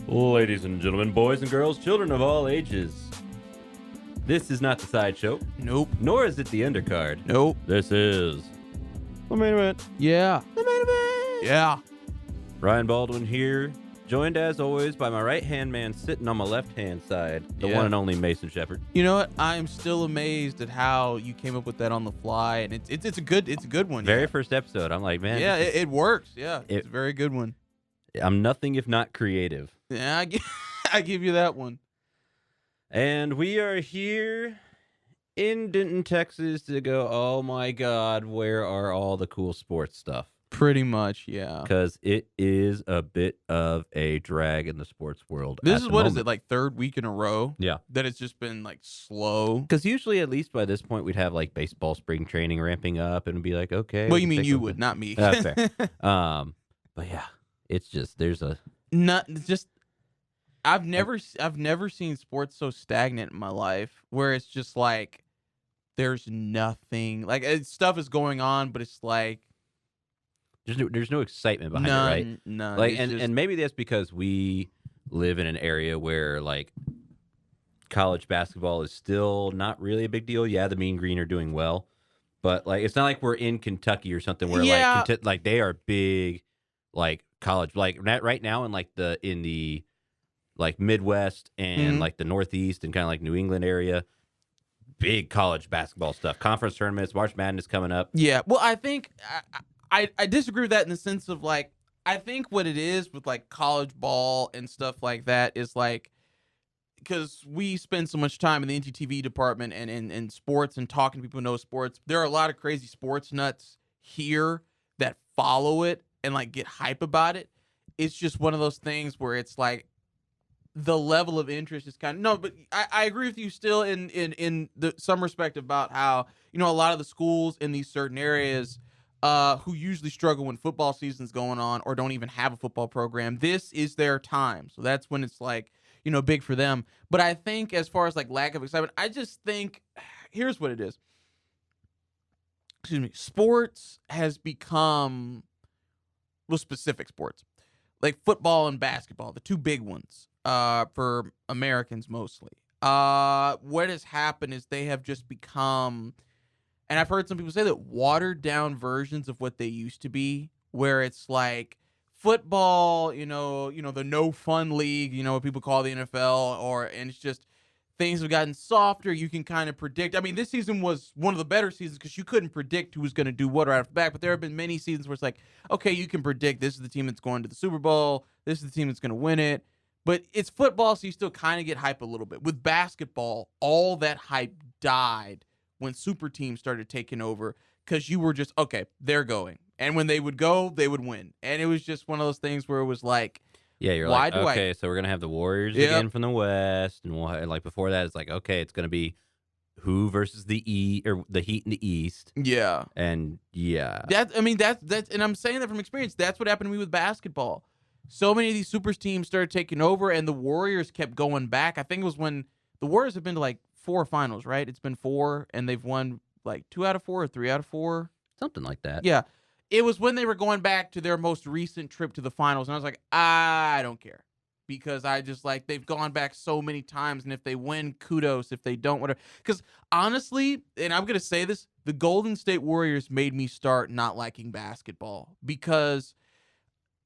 Ladies and gentlemen, boys and girls, children of all ages, this is not the sideshow, Nope. nor is it the undercard. Nope. This is the main event. Yeah. The main event. Yeah. Ryan Baldwin here, joined as always by my right-hand man sitting on my left-hand side, the Yeah. one and only Mason Shepard. You know what? I'm still amazed at how you came up with that on the fly, and it's a good one. Very yeah. first episode, I'm like, man, Yeah, this is- it works. Yeah, it's a very good one. I'm nothing if not creative. Yeah, I give you that one. And we are here in Denton, Texas to go, oh my God, where are all the cool sports stuff? Pretty much, yeah. Because it is a bit of a drag in the sports world. This at is the what is moment. it, like third week in a row Yeah. that it's just been like slow. Because usually, at least by this point, we'd have like baseball spring training ramping up and be like, okay. Well, you let's mean take you a- would, not me. Fair. But yeah, it's just there's a Not just. I've never seen sports so stagnant in my life, where it's just like there's nothing, like stuff is going on, but it's like there's no excitement behind it, right? none. Like, It's and just- and maybe that's because we live in an area where like college basketball is still not really a big deal. Yeah, the Mean Green are doing well, but like it's not like we're in Kentucky or something where Yeah. like they are big, like college, like right now in the like Midwest and Mhm. like the Northeast and kind of like New England area, big college basketball stuff, conference tournaments, March Madness coming up. Yeah, well, I think I disagree with that in the sense of like I think what it is with like college ball and stuff like that is like because we spend so much time in the NTTV department and in sports and talking to people who know sports. There are a lot of crazy sports nuts here that follow it and like get hype about it. It's just one of those things where it's like the level of interest is kind of no, but I agree with you still in some respect about how a lot of the schools in these certain areas who usually struggle when football season's going on or don't even have a football program, this is their time, so that's when it's like big for them. But I think as far as like lack of excitement, I just think here's what it is. Excuse me. Sports has become specific sports like football and basketball, the two big ones. For Americans mostly. What has happened is they have just become, and I've heard some people say that, watered down versions of what they used to be, where it's like football, the no fun league, what people call the NFL, and it's just things have gotten softer. You can kind of predict. I mean, this season was one of the better seasons because you couldn't predict who was going to do what right off the bat, but there have been many seasons where it's like, okay, you can predict this is the team that's going to the Super Bowl, this is the team that's going to win it. But it's football, so you still kind of get hype a little bit. With basketball, all that hype died when super teams started taking over because you were just, okay, they're going. And when they would go, they would win. And it was just one of those things where it was like, Yeah, you're Why like, do I- okay, so we're going to have the Warriors Yep. again from the West. And like before that, it's like, okay, it's going to be who versus the the Heat in the East. yeah. And yeah. That's and I'm saying that from experience. That's what happened to me with basketball. So many of these super teams started taking over, and the Warriors kept going back. I think it was when the Warriors have been to like 4 finals, right? It's been 4, and they've won like 2 out of 4 or 3 out of 4. Something like that. Yeah. It was when they were going back to their most recent trip to the finals, and I was like, I don't care. Because I just like, they've gone back so many times, and if they win, kudos. If they don't, whatever. Because honestly, and I'm going to say this, the Golden State Warriors made me start not liking basketball. Because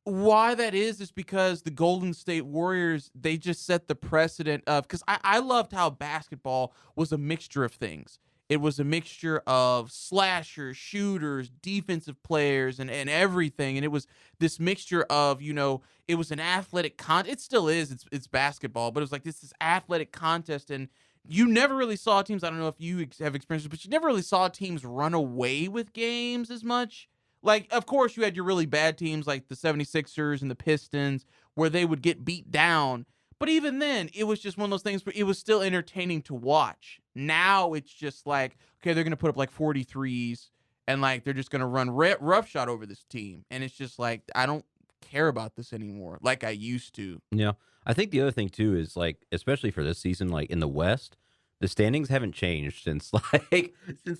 why that is because the Golden State Warriors, they just set the precedent of, because I loved how basketball was a mixture of things. It was a mixture of slashers, shooters, defensive players, and everything. And it was this mixture of, it was an athletic it still is. It's basketball, but it was like this athletic contest. And you never really saw teams, I don't know if you have experiences, but you never really saw teams run away with games as much. Like, of course, you had your really bad teams like the 76ers and the Pistons where they would get beat down. But even then, it was just one of those things where it was still entertaining to watch. Now it's just like, okay, they're going to put up like 43s and like they're just going to run roughshod over this team. And it's just like, I don't care about this anymore like I used to. Yeah. I think the other thing, too, is like, especially for this season, like in the West, the standings haven't changed since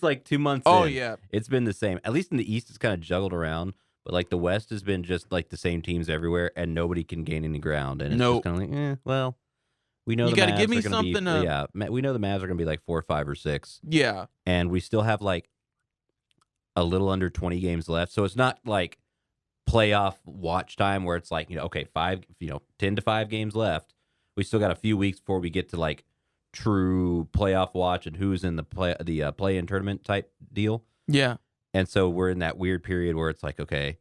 like 2 months Oh, in. yeah. It's been the same. At least in the East, it's kind of juggled around. But like the West has been just like the same teams everywhere, and nobody can gain any ground, and it's just Nope. kind of like, well, we know You the got to Mavs give me are going to be, something. we know the Mavs are going to be like 4, 5, or 6, Yeah. and we still have like a little under 20 games left, so it's not like playoff watch time where it's like, okay, 10 to 5 games left. We still got a few weeks before we get to like true playoff watch and who's in the play-in tournament type deal. Yeah. And so we're in that weird period where it's like, okay,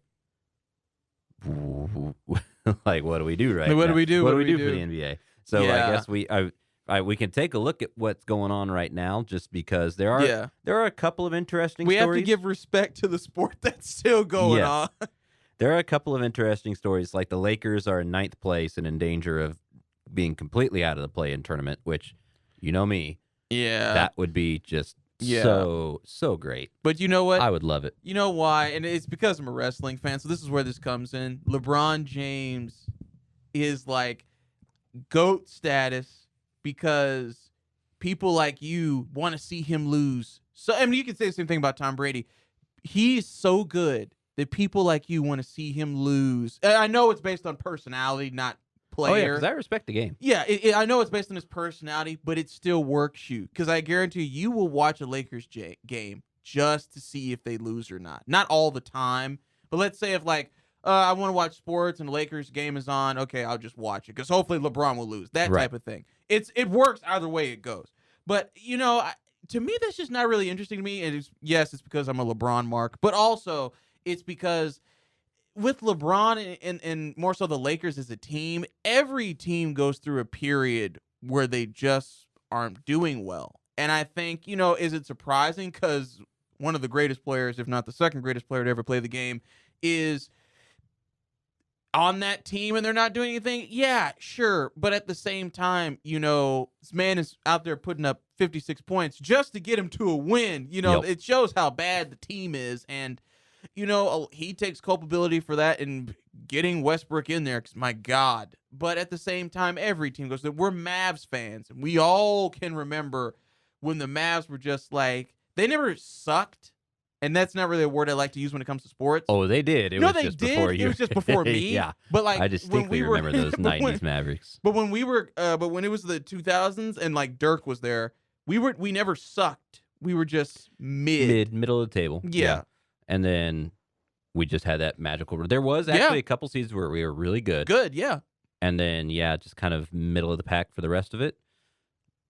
like what do we do right What now? do we do? What do we do for the NBA? So Yeah. I guess we can take a look at what's going on right now, just because there are a couple of interesting We stories. have to give respect to the sport that's still going Yes. on. There are a couple of interesting stories, like the Lakers are in 9th place and in danger of being completely out of the play-in tournament, which, you know me, Yeah. that would be just so great. But you know what? I would love it. You know why? And it's because I'm a wrestling fan. So this is where this comes in. LeBron James is like GOAT status because people like you want to see him lose. So, I mean, you can say the same thing about Tom Brady. He's so good that people like you want to see him lose. And I know it's based on personality, not player. Oh, yeah, because I respect the game. Yeah, I know it's based on his personality, but it still works you. Because I guarantee you will watch a Lakers game just to see if they lose or not. Not all the time, but let's say if like I want to watch sports and the Lakers game is on, okay, I'll just watch it because hopefully LeBron will lose. That Right. type of thing. It works either way it goes. But to me, that's just not really interesting to me. Yes, it's because I'm a LeBron mark, but also it's because with LeBron and more so the Lakers as a team, every team goes through a period where they just aren't doing well. And I think, is it surprising? Because one of the greatest players, if not the second greatest player to ever play the game, is on that team and they're not doing anything? Yeah, sure. But at the same time, this man is out there putting up 56 points just to get him to a win. Yep. It shows how bad the team is. And he takes culpability for that and getting Westbrook in there because, my God. But at the same time, every team goes, we're Mavs fans. And we all can remember when the Mavs were just like, they never sucked. And that's not really a word I like to use when it comes to sports. Oh, they did. It was just before you. It was just before me. Yeah. But like, I distinctly remember those 90s Mavericks. But when we were, but when it was the 2000s and like Dirk was there, we never sucked. We were just middle of the table. Yeah. And then we just had that magical. There was actually a couple seasons where we were really good. Good, yeah. And then just kind of middle of the pack for the rest of it.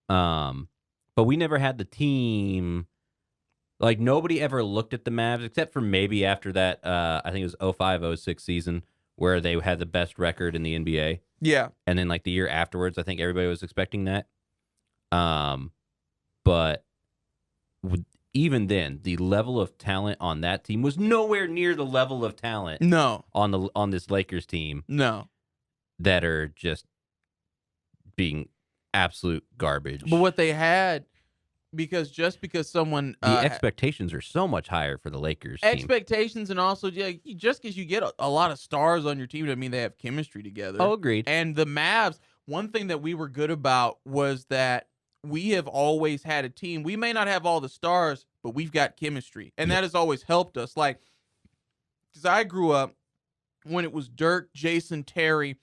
But we never had the team. Like, nobody ever looked at the Mavs except for maybe after that. I think it was 05-06 season where they had the best record in the NBA. Yeah. And then like the year afterwards, I think everybody was expecting that. But even then, the level of talent on that team was nowhere near the level of talent on this Lakers team. No. That are just being absolute garbage. But what they had, because someone the expectations are so much higher for the Lakers team. Expectations, and also just because you get a lot of stars on your team doesn't mean they have chemistry together. Oh, agreed. And the Mavs, one thing that we were good about was that we have always had a team. We may not have all the stars, but we've got chemistry. And that has always helped us. Like, because I grew up when it was Dirk, Jason, Terry.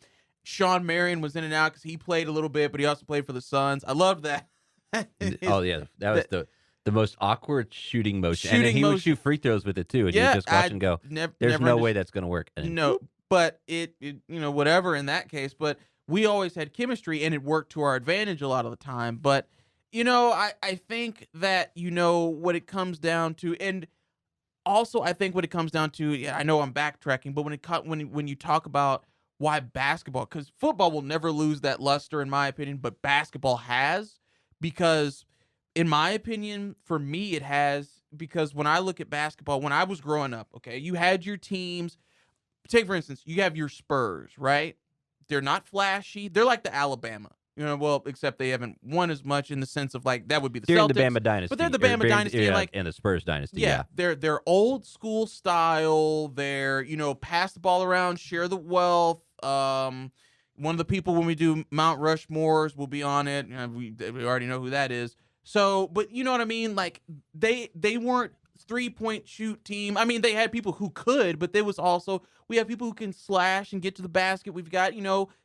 Sean Marion was in and out because he played a little bit, but he also played for the Suns. I loved that. Oh, yeah. That was the most awkward shooting motion. And he would shoot free throws with it, too. And you just watch and go, there's no way that's going to work. And no, but it whatever in that case. But we always had chemistry, and it worked to our advantage a lot of the time. But, I think that, what it comes down to, and also I think what it comes down to, I know I'm backtracking, but when you talk about why basketball, because football will never lose that luster, in my opinion, but basketball has, because in my opinion, for me, it has, because when I look at basketball, when I was growing up, okay, you had your teams. Take, for instance, you have your Spurs, right? They're not flashy. They're like the Alabama, well, except they haven't won as much in the sense of like, that would be the Celtics. Celtics. In the Bama dynasty. But they're the Bama dynasty. And the Spurs dynasty, yeah. They're old school style. They're, pass the ball around, share the wealth. One of the people when we do Mount Rushmores will be on it. We already know who that is. So, but you know what I mean? Like, they weren't 3-point shoot team. I mean, they had people who could, but there was also, we have people who can slash and get to the basket. We've got,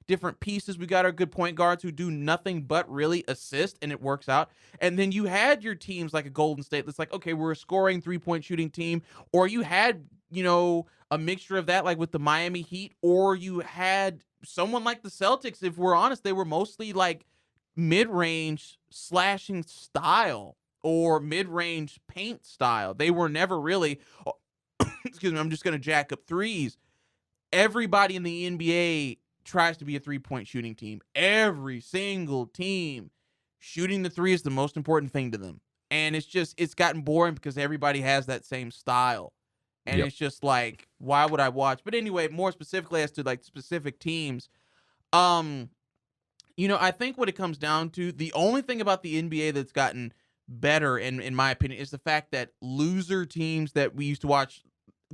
different pieces. We got our good point guards who do nothing but really assist, and it works out. And then you had your teams like a Golden State that's like, okay, we're a scoring 3-point shooting team. Or you had, a mixture of that, like with the Miami Heat, or you had someone like the Celtics. If we're honest, they were mostly like mid-range slashing style or mid-range paint style. They were never really, excuse me, I'm just going to jack up threes. Everybody in the NBA tries to be a 3-point shooting team. Every single team. Shooting the three is the most important thing to them. And it's gotten boring because everybody has that same style. And It's just like, why would I watch? But anyway, more specifically as to like specific teams, I think what it comes down to, the only thing about the NBA that's gotten better, in my opinion, is the fact that loser teams that we used to watch,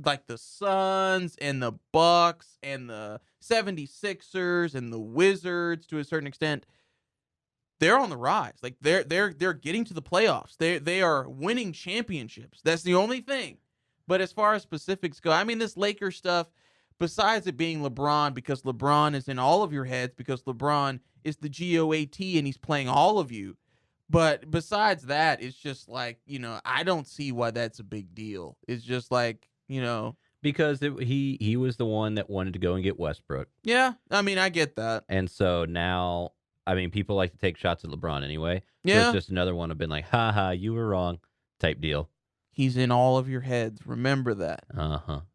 like the Suns and the Bucks and the 76ers and the Wizards to a certain extent, they're on the rise. Like they're getting to the playoffs. They are winning championships. That's the only thing. But as far as specifics go, I mean, this Lakers stuff, besides it being LeBron, because LeBron is in all of your heads, because LeBron is the GOAT and he's playing all of you. But besides that, it's just like, I don't see why that's a big deal. It's just like, Because he was the one that wanted to go and get Westbrook. Yeah, I mean, I get that. And so now, I mean, people like to take shots at LeBron anyway. Yeah. So it's just another one of been like, ha, you were wrong type deal. He's in all of your heads. Remember that.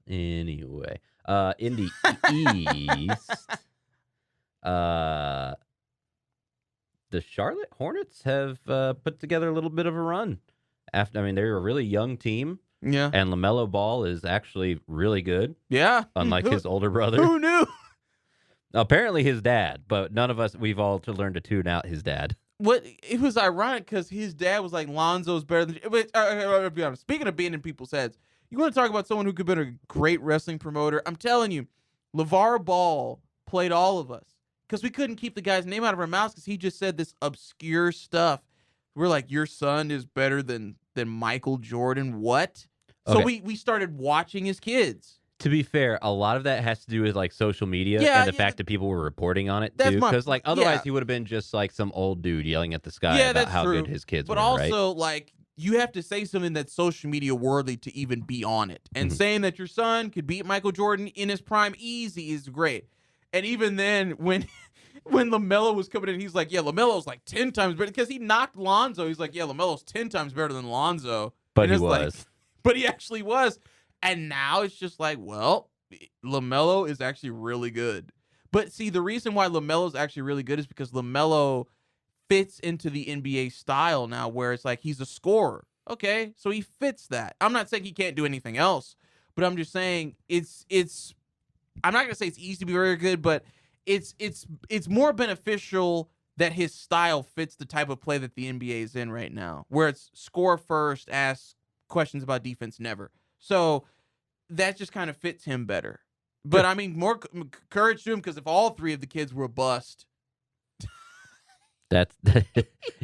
Anyway, in the East, the Charlotte Hornets have put together a little bit of a run. They're a really young team. Yeah. And LaMelo Ball is actually really good. Yeah. Unlike his older brother. Who knew? Apparently his dad, but none of us, we've all learned to tune out his dad. It was ironic because his dad was like, Lonzo's better than. But I'll be honest. Speaking of being in people's heads, you want to talk about someone who could have been a great wrestling promoter? I'm telling you, LeVar Ball played all of us because we couldn't keep the guy's name out of our mouths because he just said this obscure stuff. We're like, your son is better than Michael Jordan. What? So Okay. we started watching his kids. To be fair, a lot of that has to do with like social media and the fact that people were reporting on it too. Because like otherwise he would have been just like some old dude yelling at the sky about how good his kids were. But also right? like you have to say something that's social media worthy to even be on it. And saying that your son could beat Michael Jordan in his prime easy is great. And even then when LaMelo was coming in, he's like, yeah, LaMelo's like 10 times better because he knocked Lonzo. He's like, yeah, LaMelo's 10 times better than Lonzo. But he was. But he actually was. And now it's just like, well, LaMelo is actually really good. But see, the reason why LaMelo is actually really good is because LaMelo fits into the NBA style now where it's like he's a scorer. Okay, so he fits that. I'm not saying he can't do anything else, but I'm just saying it's I'm not going to say it's easy to be very good, but it's more beneficial that his style fits the type of play that the NBA is in right now, where it's score first, ask questions about defense never. So that just kind of fits him better. But I mean, more courage to him because if all three of the kids were a bust, that's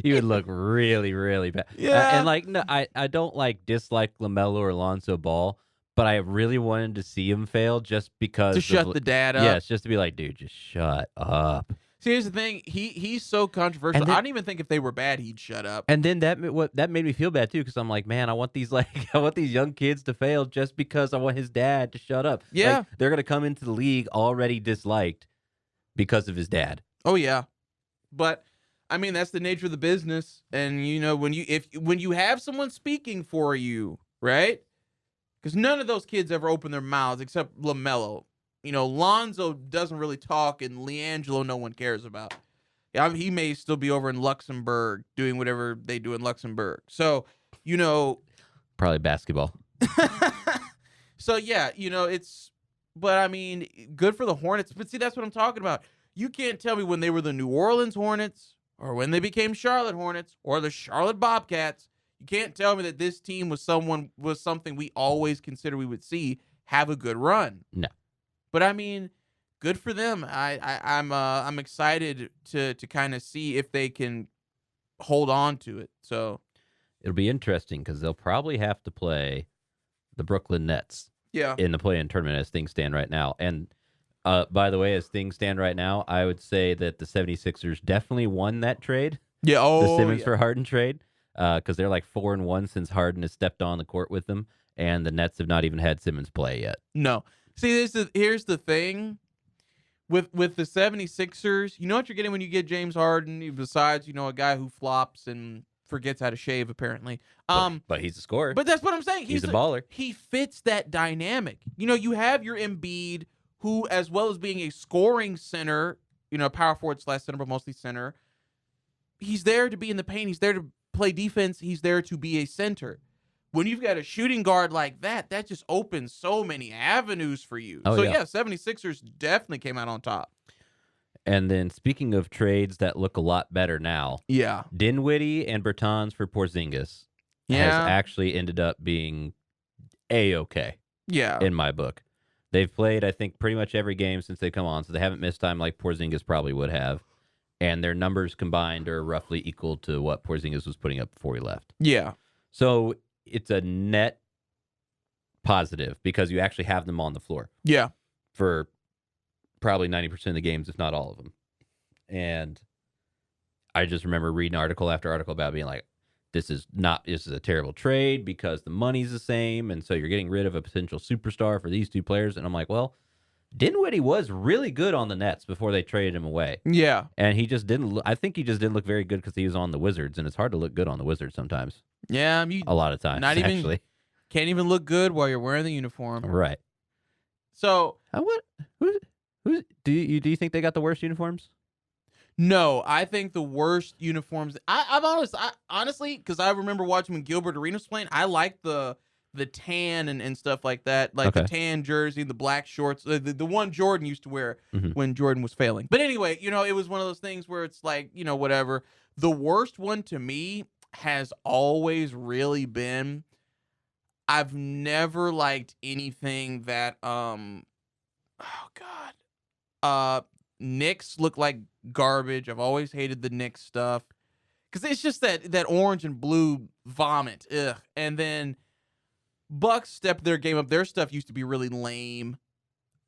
you would look really, really bad. Yeah. And like, no, I don't like dislike LaMelo or Alonzo Ball, but I really wanted to see him fail just because to shut the dad up. Yes, just to be like, dude, just shut up. See, here's the thing. He's so controversial. I don't even think if they were bad, he'd shut up. And then that made me feel bad too, because I'm like, man, I want these young kids to fail just because I want his dad to shut up. Yeah, like, they're gonna come into the league already disliked because of his dad. Oh yeah, but I mean that's the nature of the business. And when you have someone speaking for you, right? Because none of those kids ever open their mouths except LaMelo. Lonzo doesn't really talk, and LiAngelo no one cares about. He may still be over in Luxembourg doing whatever they do in Luxembourg. So, probably basketball. So yeah, but I mean, good for the Hornets. But see, that's what I'm talking about. You can't tell me when they were the New Orleans Hornets or when they became Charlotte Hornets or the Charlotte Bobcats. You can't tell me that this team was something we always consider we would see have a good run. No. But I mean, good for them. I'm excited to kind of see if they can hold on to it. So, It'll be interesting because they'll probably have to play the Brooklyn Nets Yeah. in the play-in tournament as things stand right now. And by the way, as things stand right now, I would say that the 76ers definitely won that trade, Yeah. the Oh, Simmons yeah. for Harden trade, because they're like 4-1 since Harden has stepped on the court with them, and the Nets have not even had Simmons play yet. No. See, here's the thing. With the 76ers, you know what you're getting when you get James Harden, besides, a guy who flops and forgets how to shave, apparently. But he's a scorer. But that's what I'm saying. He's a baller. He fits that dynamic. You have your Embiid, who, as well as being a scoring center, power forward / center, but mostly center, he's there to be in the paint. He's there to play defense. He's there to be a center. When you've got a shooting guard like that just opens so many avenues for you. Oh, so, yeah. 76ers definitely came out on top. And then speaking of trades that look a lot better now, Yeah. Dinwiddie and Bertans for Porzingis has actually ended up being A-okay Yeah. in my book. They've played, I think, pretty much every game since they come on, so they haven't missed time like Porzingis probably would have. And their numbers combined are roughly equal to what Porzingis was putting up before he left. Yeah. So it's a net positive because you actually have them on the floor. Yeah. For probably 90% of the games, if not all of them. And I just remember reading article after article about being like, this is a terrible trade because the money's the same, and so you're getting rid of a potential superstar for these two players. And I'm like, well, Dinwiddie was really good on the Nets before they traded him away. Yeah. And he just didn't I think he just didn't look very good because he was on the Wizards, and it's hard to look good on the Wizards sometimes. Yeah. A lot of times, actually. Can't even look good while you're wearing the uniform. Right. So Who do you think they got the worst uniforms? no, I think the worst uniforms. I honestly, because I remember watching when Gilbert Arenas playing, I liked the tan and stuff like that, like the tan jersey, the black shorts, the one Jordan used to wear when Jordan was failing. But anyway, it was one of those things where it's like, whatever. The worst one to me has always really been, I've never liked anything that Knicks look like garbage. I've always hated the Knicks stuff because it's just that orange and blue vomit. Ugh. And then Bucks stepped their game up. Their stuff used to be really lame.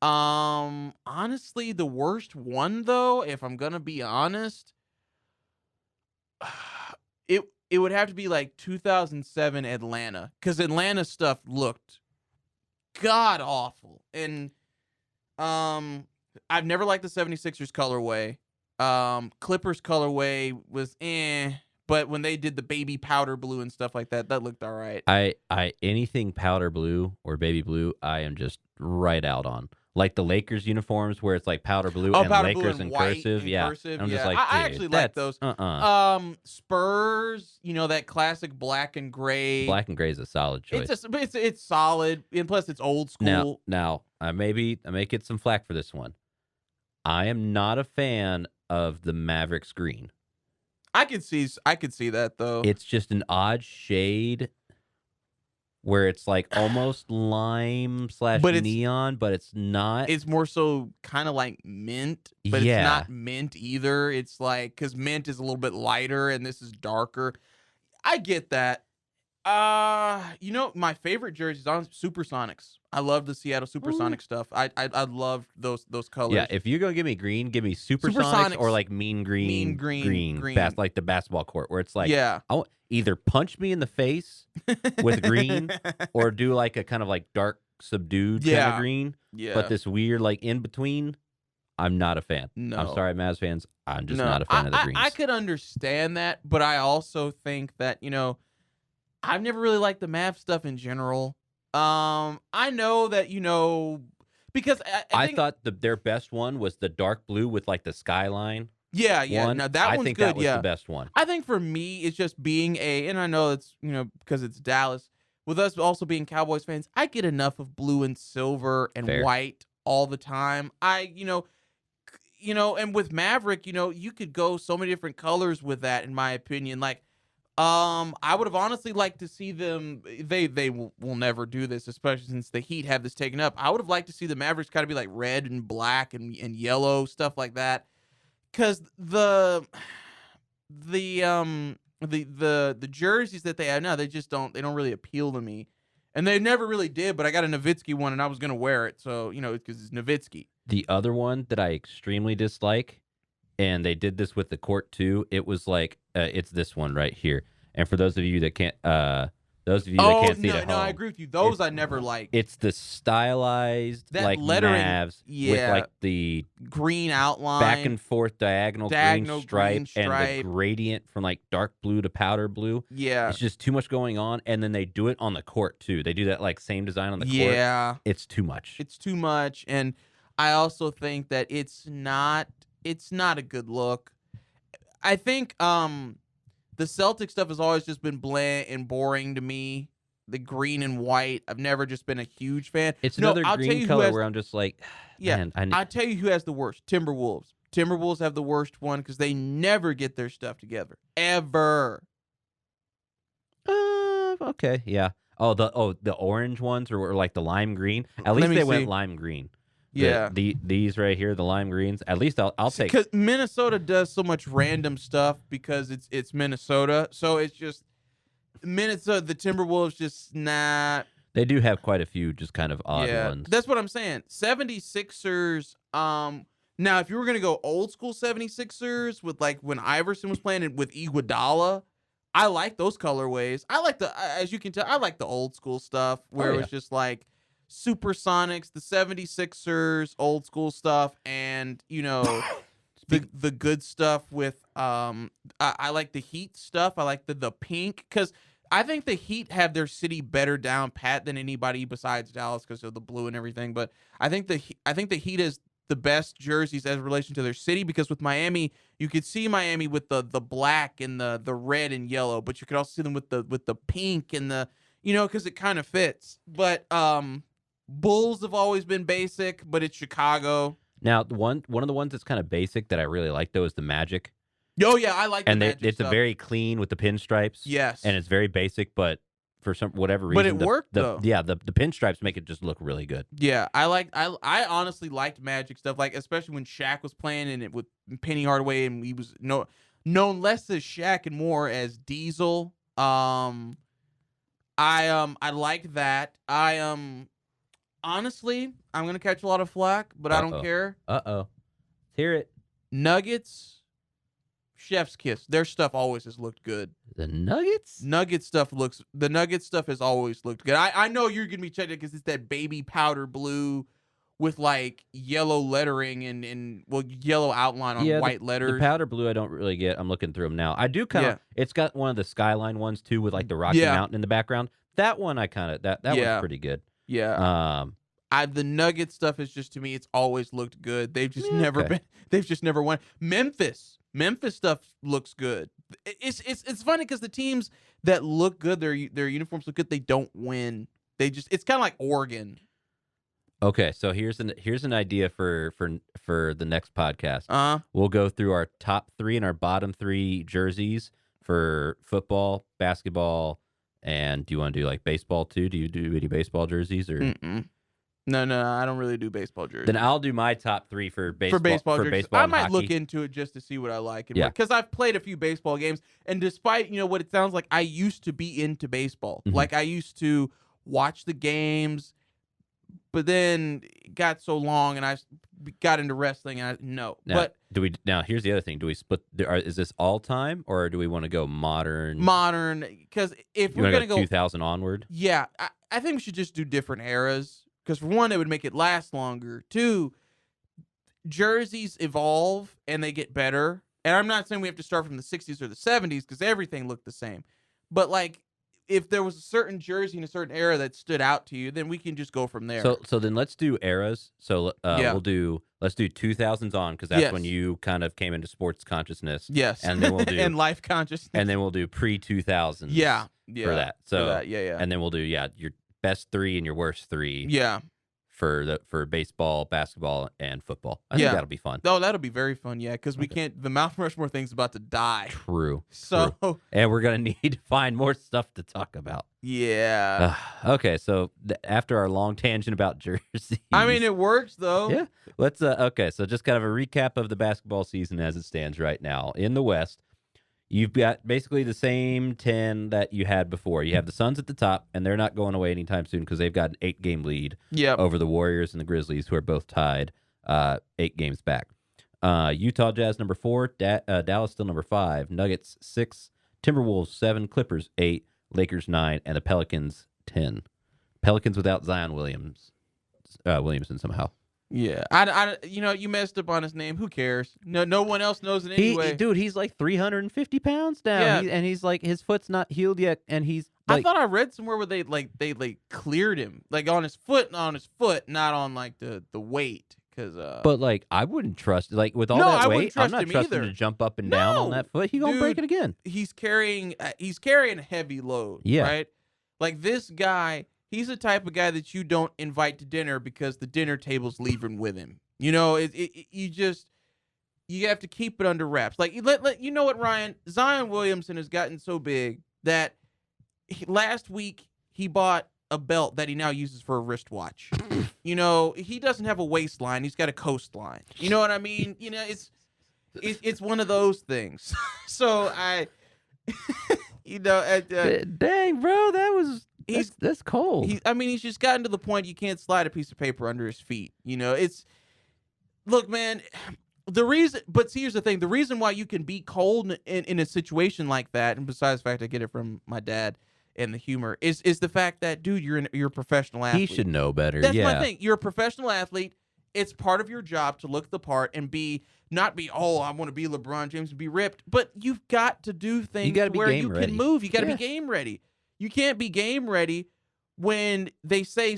Honestly, the worst one though, if I'm gonna be honest, it would have to be like 2007 Atlanta, because Atlanta stuff looked god awful. And I've never liked the 76ers colorway. Clippers colorway was but when they did the baby powder blue and stuff like that, that looked all right. I anything powder blue or baby blue, I am just right out on. Like the Lakers uniforms where it's like powder blue and powder Lakers blue and in white cursive. and Yeah. cursive, I'm just yeah. like, I actually like those. Spurs, that classic black and gray. Black and gray is a solid choice. It's solid, and plus it's old school. Now I may get some flack for this one. I am not a fan of the Mavericks green. I could see that though. It's just an odd shade where it's like almost lime / neon, but it's not. It's more so kind of like mint, but it's not mint either. It's like, because mint is a little bit lighter and this is darker. I get that. My favorite jerseys on Supersonics. I love the Seattle Supersonic stuff. I love those colors. Yeah, if you're gonna give me green, give me Supersonics or like mean green. Like the basketball court, where it's like, I want either punch me in the face with green, or do like a kind of like dark subdued kind of green. Yeah. But this weird like in between, I'm not a fan. No. I'm sorry, Mavs fans. I'm just not a fan of the greens. I could understand that, but I also think that, I've never really liked the Mavs stuff in general. I know that, because I thought their best one was the dark blue with like the skyline. Yeah. One. No, that I one's think good. That was the best one. I think for me, it's just being and I know it's, because it's Dallas, with us also being Cowboys fans, I get enough of blue and silver and white all the time. And with Maverick, you could go so many different colors with that, in my opinion. Like, I would have honestly liked to see them. They will never do this, especially since the Heat have this taken up. I would have liked to see the Mavericks kind of be like red and black and yellow, stuff like that. Because the the jerseys that they have now, they don't really appeal to me. And they never really did, but I got a Nowitzki one and I was going to wear it. So, because it's Nowitzki. The other one that I extremely dislike, and they did this with the court too, it was like, it's this one right here. And for those of you that can't, see it at home, I agree with you. Those I never liked. It's the stylized, that like lettering, Mavs with like the green outline, back and forth diagonal green stripe, and the gradient from like dark blue to powder blue. Yeah. It's just too much going on. And then they do it on the court too. They do that like same design on the court. Yeah. It's too much. It's too much. And I also think that it's not a good look. I think the Celtic stuff has always just been bland and boring to me. The green and white, I've never just been a huge fan. It's another green color where I'm just like, man, I'll tell you who has the worst. Timberwolves. Timberwolves have the worst one because they never get their stuff together. Ever. Okay, yeah. Oh, the orange ones or like the lime green. At least they went lime green. Yeah. These right here, the lime greens. At least I'll take. Because Minnesota does so much random stuff because it's Minnesota. So it's just Minnesota. The Timberwolves just not. They do have quite a few just kind of odd ones. That's what I'm saying. 76ers. Now if you were gonna go old school 76ers with like when Iverson was playing it with Iguodala, I like those colorways. I like as you can tell, I like the old school stuff where it was just like Supersonics, the 76ers, old school stuff, and the good stuff with I like the Heat stuff. I like the pink because I think the Heat have their city better down pat than anybody besides Dallas because of the blue and everything. But I think the Heat is the best jerseys as relation to their city because with Miami you could see Miami with the black and the red and yellow, but you could also see them with the pink and the because it kind of fits. But Bulls have always been basic, but it's Chicago. Now, one of the ones that's kind of basic that I really like though is the Magic. Oh yeah, I like. And the Magic it's stuff. A very clean with the pinstripes. Yes, and it's very basic, but for whatever reason, but it worked though. Yeah, the pinstripes make it just look really good. Yeah, I honestly liked Magic stuff, like especially when Shaq was playing and it with Penny Hardaway, and he was known less as Shaq and more as Diesel. I like that. Honestly, I'm gonna catch a lot of flack, but I don't care. Hear it. Nuggets, chef's kiss. Their stuff always has looked good. The Nuggets? The Nugget stuff has always looked good. I know you're gonna be checking because it's that baby powder blue with like yellow lettering and yellow outline on white letters. The powder blue I don't really get. I'm looking through them now. I do kind of. It's got one of the skyline ones too with like the Rocky Mountain in the background. That one I kind of that one's pretty good. Yeah. The Nugget stuff is just to me, it's always looked good. They've just never been. They've just never won. Memphis stuff looks good. It's funny because the teams that look good, their uniforms look good. They don't win. It's kind of like Oregon. Okay, so here's an idea for the next podcast. We'll go through our top 3 and our bottom 3 jerseys for football, basketball. And do you want to do like baseball too? Do you do any baseball jerseys or? Mm-mm. No, I don't really do baseball jerseys. Then I'll do my top 3 for baseball. Jerseys. I might look into it just to see what I like. Because I've played a few baseball games, and despite what it sounds like, I used to be into baseball. Mm-hmm. Like I used to watch the games, but then it got so long, and I got into wrestling, and Now here's the other thing. Do we split? Is this all time, or do we want to go modern? Modern, because if we're gonna go 2000 onward, yeah, I think we should just do different eras. Because for one, it would make it last longer. 2, jerseys evolve and they get better. And I'm not saying we have to start from the 60s or the 70s because everything looked the same. But like, if there was a certain jersey in a certain era that stood out to you, then we can just go from there. So then let's do eras. So let's do 2000s on because that's when you kind of came into sports consciousness. Yes, and then we'll do and life consciousness, and then we'll do pre-2000s. Yeah, for that. So yeah, and then we'll do your best 3 and your worst 3. Yeah. For baseball, basketball, and football. I think that'll be fun. Oh, that'll be very fun, yeah, because we can't. The Mount Rushmore thing's about to die. True. So, and we're gonna need to find more stuff to talk about. Yeah. Okay, so after our long tangent about jerseys, I mean, it works though. Yeah. Let's. Okay, so just kind of a recap of the basketball season as it stands right now in the West. You've got basically the same 10 that you had before. You have the Suns at the top, and they're not going away anytime soon because they've got an 8-game lead over the Warriors and the Grizzlies, who are both tied 8 games back. Utah Jazz number 4, Dallas still number 5, Nuggets 6, Timberwolves 7, Clippers 8, Lakers 9, and the Pelicans 10. Pelicans without Zion Williamson somehow. Yeah, you messed up on his name. Who cares? No one else knows it anyway. Dude, he's like 350 pounds now, and he's like his foot's not healed yet, and he's. Like, I thought I read somewhere where they cleared him, like on his foot, not on like the weight, because. But like I wouldn't trust with all that weight. I'm not trusting him to jump up and down on that foot. He's gonna break it again. He's carrying a heavy load. Yeah. Right. Like this guy. He's the type of guy that you don't invite to dinner because the dinner table's leaving with him. You know, you have to keep it under wraps. Like, you know what, Ryan? Zion Williamson has gotten so big that last week he bought a belt that he now uses for a wristwatch. You know, he doesn't have a waistline; he's got a coastline. You know what I mean? You know, it's one of those things. So dang, bro, that's cold. He's just gotten to the point you can't slide a piece of paper under his feet. You know, look, man, here's the thing. The reason why you can be cold in a situation like that, and besides the fact I get it from my dad and the humor, is the fact that, dude, you're a professional athlete. He should know better. That's my thing. You're a professional athlete. It's part of your job to look the part and not be, I want to be LeBron James and be ripped, but you've got to do things where you can move. You got to be game ready. You can't be game ready when they say,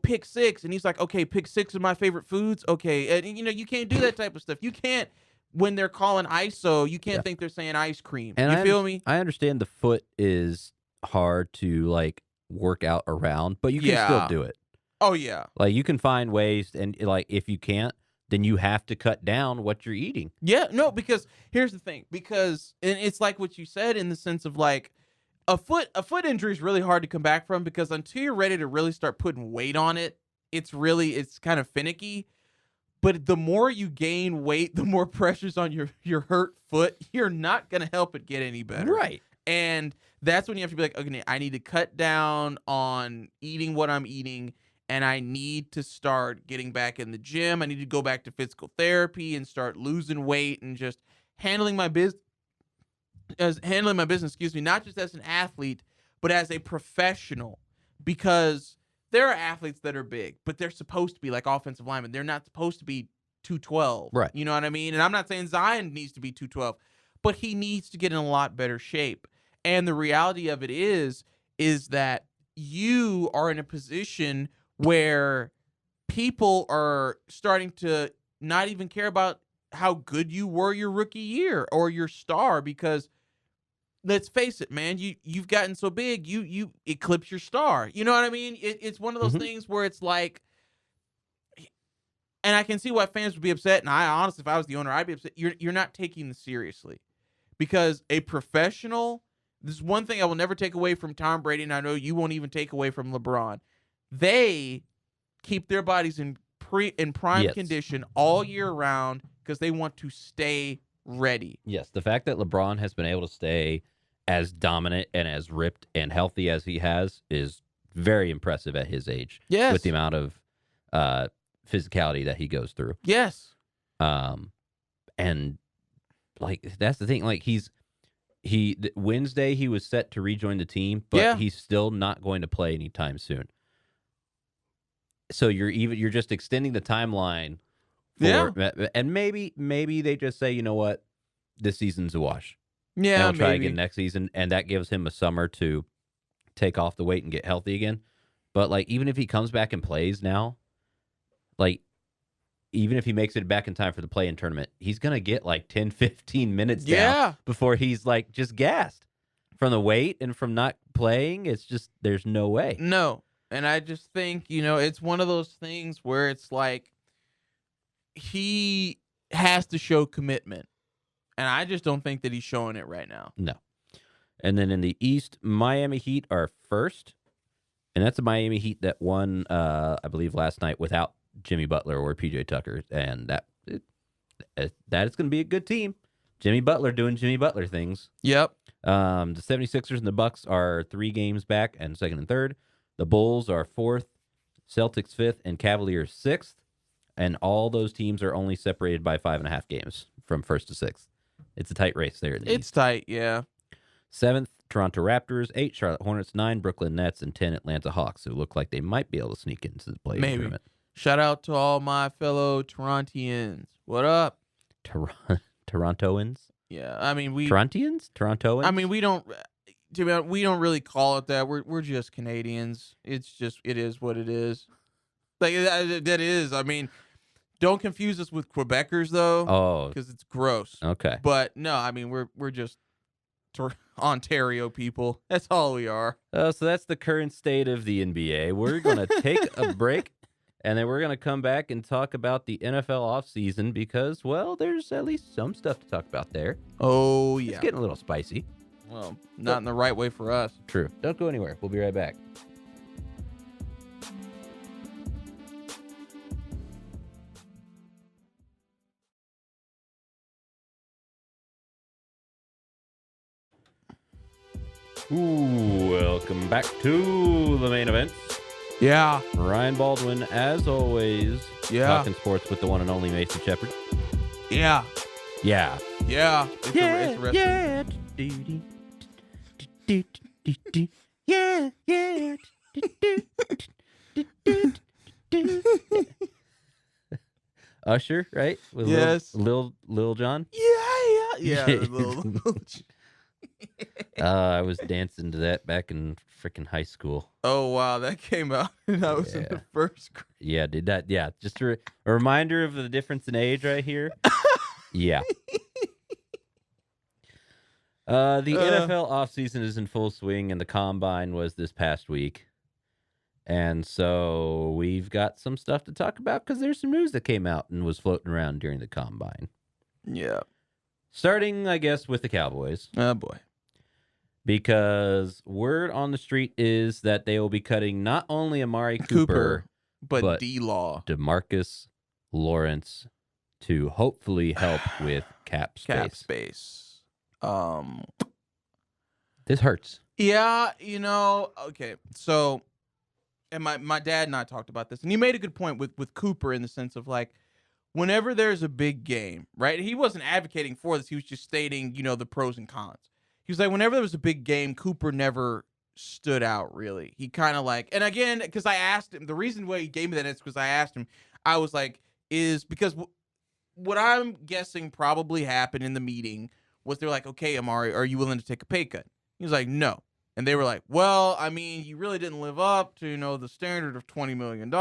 pick 6, and he's like, okay, pick 6 of my favorite foods. Okay. And, you can't do that type of stuff. You can't, when they're calling ISO, you can't think they're saying ice cream. And you feel me? I understand the foot is hard to, work out around, but you can still do it. Oh, yeah. Like, you can find ways, and, if you can't, then you have to cut down what you're eating. Yeah, no, because here's the thing. And it's like what you said in the sense of, a foot injury is really hard to come back from, because until you're ready to really start putting weight on it, it's kind of finicky. But the more you gain weight, the more pressure's on your hurt foot. You're not going to help it get any better. Right. And that's when you have to be like, okay, I need to cut down on eating what I'm eating, and I need to start getting back in the gym. I need to go back to physical therapy and start losing weight and just handling my business, not just as an athlete, but as a professional, because there are athletes that are big, but they're supposed to be like offensive linemen. They're not supposed to be 212. Right. You know what I mean? And I'm not saying Zion needs to be 212, but he needs to get in a lot better shape. And the reality of it is that you are in a position where people are starting to not even care about how good you were your rookie year or your star, because let's face it, man, you've gotten so big, you eclipse your star. You know what I mean? It's one of those things where it's like, and I can see why fans would be upset. And I honestly, if I was the owner, I'd be upset. You're not taking this seriously, because a professional. This is one thing I will never take away from Tom Brady, and I know you won't even take away from LeBron. They keep their bodies in prime condition all year round because they want to stay ready. Yes, the fact that LeBron has been able to stay as dominant and as ripped and healthy as he has is very impressive at his age. Yes. With the amount of physicality that he goes through. Yes. And that's the thing. Wednesday he was set to rejoin the team, but he's still not going to play anytime soon. So you're just extending the timeline and maybe they just say, you know what, this season's a wash. Yeah, and we'll try again next season, and that gives him a summer to take off the weight and get healthy again. But even if he comes back and plays now, even if he makes it back in time for the play-in tournament, he's gonna get 10, 15 minutes down before he's just gassed from the weight and from not playing. It's just there's no way. No. And I just think, it's one of those things where it's he has to show commitment. And I just don't think that he's showing it right now. No. And then in the East, Miami Heat are first. And that's a Miami Heat that won, I believe, last night without Jimmy Butler or PJ Tucker. And that is going to be a good team. Jimmy Butler doing Jimmy Butler things. Yep. The 76ers and the Bucks are 3 games back and second and third. The Bulls are fourth, Celtics fifth, and Cavaliers sixth. And all those teams are only separated by 5.5 games from first to sixth. It's a tight race there. It's tight, yeah. Seventh, Toronto Raptors. 8, Charlotte Hornets. 9, Brooklyn Nets. And 10, Atlanta Hawks, who look like they might be able to sneak into the play tournament. Shout out to all my fellow Torontians. What up? Torontoans? Yeah, I mean Torontians? Torontoans? I mean we don't really call it that. We're just Canadians. It is what it is. Like that is. I mean, don't confuse us with Quebecers though. Oh, because it's gross. Okay. But no, I mean we're just Ontario people. That's all we are. So that's the current state of the NBA. We're gonna take a break. And then we're going to come back and talk about the NFL offseason because, well, there's at least some stuff to talk about there. Oh, yeah. It's getting a little spicy. Well, not in the right way for us. True. Don't go anywhere. We'll be right back. Ooh, welcome back to the main event. Yeah. Ryan Baldwin, as always, talking sports with the one and only Mason Shepard. Yeah. Yeah. Yeah. It's a wrestling. Yeah. Yeah. Usher, right? With yes. Lil Jon? Yeah. I was dancing to that back in freaking high school. Oh, wow. That came out and I was in the first grade. Yeah, did that. Yeah, just a reminder of the difference in age right here. Yeah. The NFL offseason is in full swing, and the Combine was this past week. And so we've got some stuff to talk about because there's some news that came out and was floating around during the Combine. Yeah. Starting, I guess, with the Cowboys. Oh, boy. Because word on the street is that they will be cutting not only Amari Cooper but D-Law. DeMarcus Lawrence to hopefully help with cap space. This hurts. Yeah, okay. So, and my dad and I talked about this, and he made a good point with Cooper in the sense of like, whenever there's a big game, right? He wasn't advocating for this. He was just stating, the pros and cons. He was like, whenever there was a big game, Cooper never stood out, really. He kind of like, and again, because I asked him, the reason why he gave me that is because I asked him, I was like, is because what I'm guessing probably happened in the meeting was they're like, okay, Amari, are you willing to take a pay cut? He was like, no. And they were like, well, I mean, you really didn't live up to, the standard of $20 million,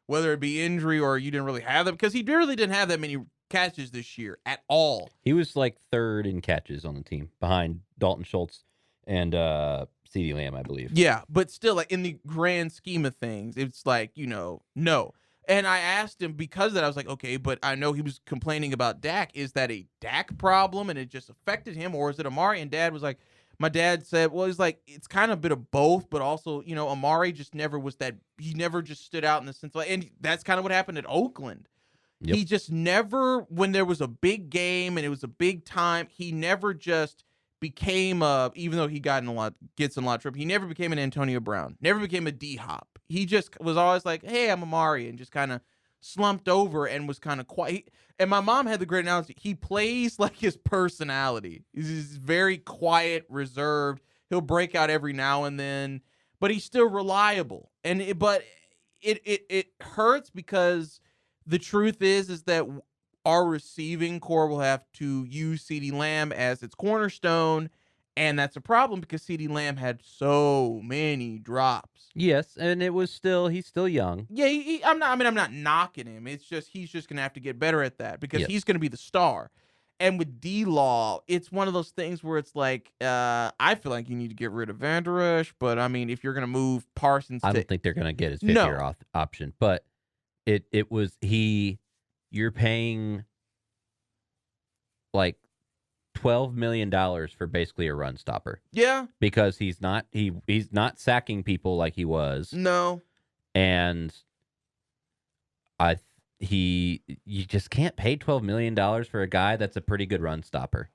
whether it be injury or you didn't really have them, because he really didn't have that many catches this year at all. He was like third in catches on the team behind Dalton Schultz and CeeDee Lamb, I believe. Yeah, but still, like in the grand scheme of things, it's like, no. And I asked him because of that, I was like, okay, but I know he was complaining about Dak. Is that a Dak problem and it just affected him, or is it Amari? And Dad was like, my dad said, well, he's like, it's kind of a bit of both, but also, Amari just never was that, he never just stood out in the sense of, and that's kind of what happened at Oakland. Yep. He just never, when there was a big game and it was a big time, he never just became even though he gets in a lot of trouble, he never became an Antonio Brown, never became a D-Hop. He just was always like, hey, I'm Amari, and just kind of slumped over and was kind of quiet. And my mom had the great analogy. He plays like his personality. He's very quiet, reserved. He'll break out every now and then, but he's still reliable. And it hurts because the truth is that our receiving core will have to use CeeDee Lamb as its cornerstone, and that's a problem because CeeDee Lamb had so many drops. Yes, and he's still young. Yeah, I'm not knocking him. It's just he's just gonna have to get better at that because he's gonna be the star. And with D-Law, it's one of those things where it's like, I feel like you need to get rid of Van Der Esch, but I mean, if you're gonna move Parsons, I don't think they're gonna get his fifth-year option, but. You're paying like $12 million for basically a run stopper. Yeah. Because he's not sacking people like he was. No. And you just can't pay $12 million for a guy that's a pretty good run stopper.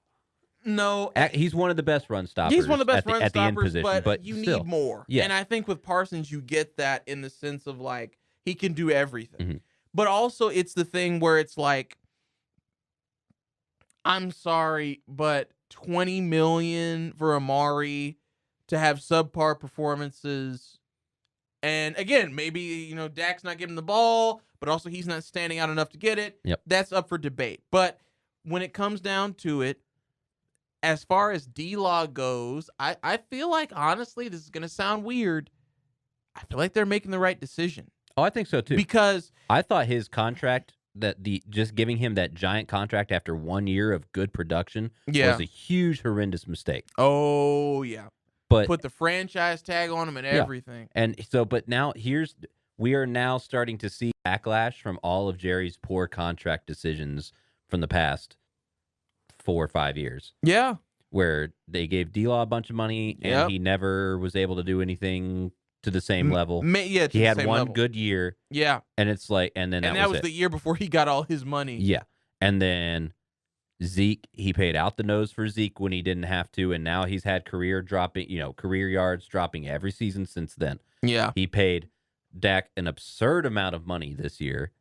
No, He's one of the best run stoppers. he's one of the best at the end position, but you still. need more. Yeah. And I think with Parsons, you get that in the sense of like he can do everything. Mhm. But also, it's the thing where it's like, I'm sorry, but $20 million for Amari to have subpar performances. And again, maybe, Dak's not giving the ball, but also he's not standing out enough to get it. Yep. That's up for debate. But when it comes down to it, as far as D-Law goes, I feel like, honestly, this is going to sound weird. I feel like they're making the right decision. Oh, I think so too. Because I thought his contract, just giving him that giant contract after 1 year of good production was a huge, horrendous mistake. Oh, yeah. But put the franchise tag on him and everything. And so, but now we are now starting to see backlash from all of Jerry's poor contract decisions from the past 4 or 5 years. Yeah. Where they gave D-Law a bunch of money and he never was able to do anything to the same level. He had one good year. Yeah. And it's like, and that was the year before he got all his money. Yeah. And then Zeke, he paid out the nose for Zeke when he didn't have to, and now he's had career yards dropping every season since then. Yeah. He paid Dak an absurd amount of money this year.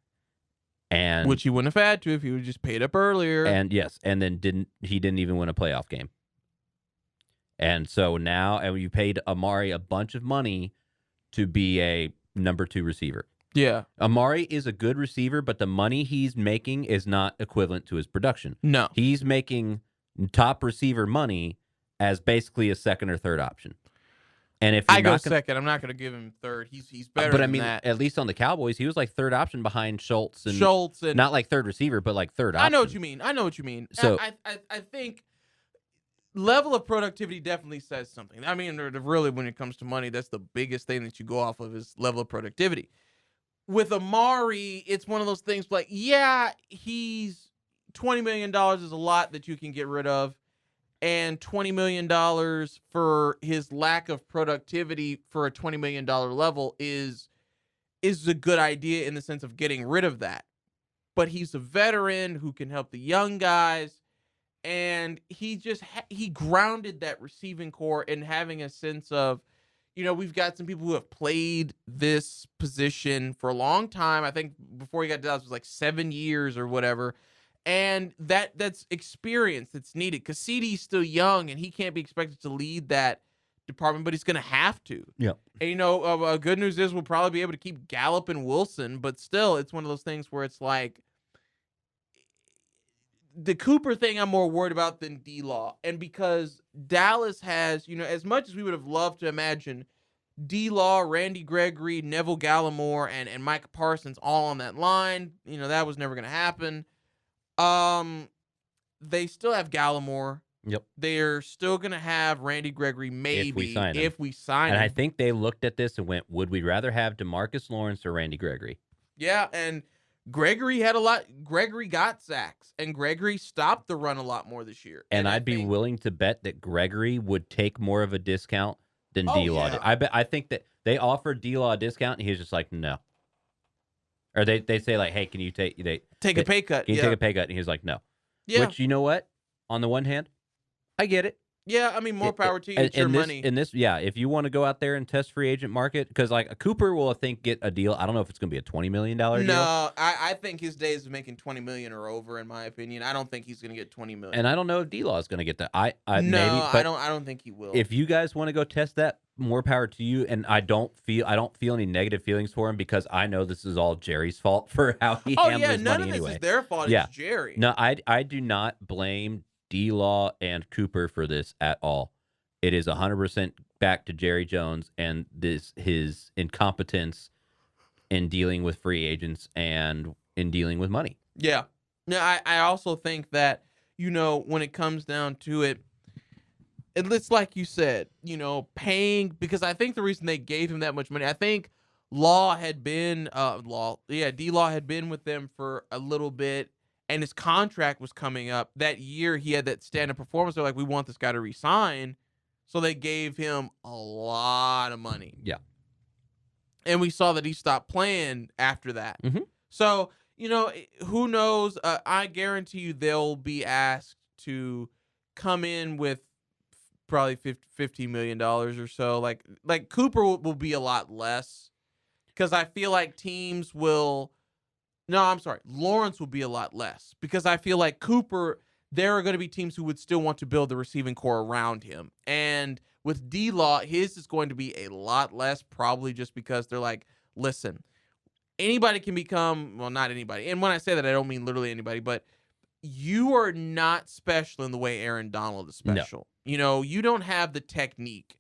And which he wouldn't have had to if he would just paid up earlier. And yes, and then didn't even win a playoff game. And so now, and you paid Amari a bunch of money to be a number 2 receiver. Yeah. Amari is a good receiver, but the money he's making is not equivalent to his production. No. He's making top receiver money as basically a second or third option. And if I go second, I'm not going to give him third. He's better but than I mean, that. at least on the Cowboys, he was like third option behind Schultz and not like third receiver, but like third option. I know what you mean. So I think level of productivity definitely says something. I mean, really, when it comes to money, that's the biggest thing that you go off of is level of productivity. With Amari, it's one of those things like, he's $20 million is a lot that you can get rid of. And $20 million for his lack of productivity for a $20 million level is a good idea in the sense of getting rid of that. But he's a veteran who can help the young guys. And he just he grounded that receiving core in having a sense of, we've got some people who have played this position for a long time. I think before he got to Dallas, it was like 7 years or whatever. And that's experience that's needed because CD's still young and he can't be expected to lead that department, but he's going to have to. Yeah. And, good news is we'll probably be able to keep Gallup and Wilson, but still, it's one of those things where it's like the Cooper thing I'm more worried about than D-Law. And because Dallas has, as much as we would have loved to imagine D-Law, Randy Gregory, Neville Gallimore, and Micah Parsons all on that line, that was never going to happen. They still have Gallimore. Yep. They're still going to have Randy Gregory maybe if we sign him. And I think they looked at this and went, would we rather have DeMarcus Lawrence or Randy Gregory? Yeah, and Gregory had a lot. Gregory got sacks, and Gregory stopped the run a lot more this year. And I'd be willing to bet that Gregory would take more of a discount than D-Law did. I think that they offered D-Law a discount, and he was just like, no. Or they say like, hey, can you take a pay cut? Can you take a pay cut? And he was like, no. Yeah. Which, you know what? On the one hand, I get it. Yeah, I mean, more power to you. It's your money. If you want to go out there and test free agent market, because like a Cooper will, I think, get a deal. I don't know if it's going to be a $20 million deal. No, I think his days of making $20 million are over. In my opinion, I don't think he's going to get $20 million. And I don't know if D-Law is going to get that. I don't think he will. If you guys want to go test that, more power to you. And I don't feel any negative feelings for him because I know this is all Jerry's fault for how he handles his money none of this anyway. Is their fault. It's Jerry. No, I do not blame D-Law and Cooper for this at all. It is 100% back to Jerry Jones and his incompetence in dealing with free agents and in dealing with money. Yeah. No, I also think that, when it comes down to it, it's like you said, paying, because I think the reason they gave him that much money, I think D-Law had been with them for a little bit, and his contract was coming up. That year he had that stand-up performance. They're like, we want this guy to resign. So they gave him a lot of money. Yeah. And we saw that he stopped playing after that. Mm-hmm. So Who knows? I guarantee you they'll be asked to come in with probably $15 million or so. Like Cooper will be a lot less because I feel like teams will. No, I'm sorry. Lawrence will be a lot less because I feel like Cooper, there are going to be teams who would still want to build the receiving core around him. And with D-Law, his is going to be a lot less, probably just because they're like, listen, anybody can become, well, not anybody. And when I say that, I don't mean literally anybody, but you are not special in the way Aaron Donald is No. special. You don't have the technique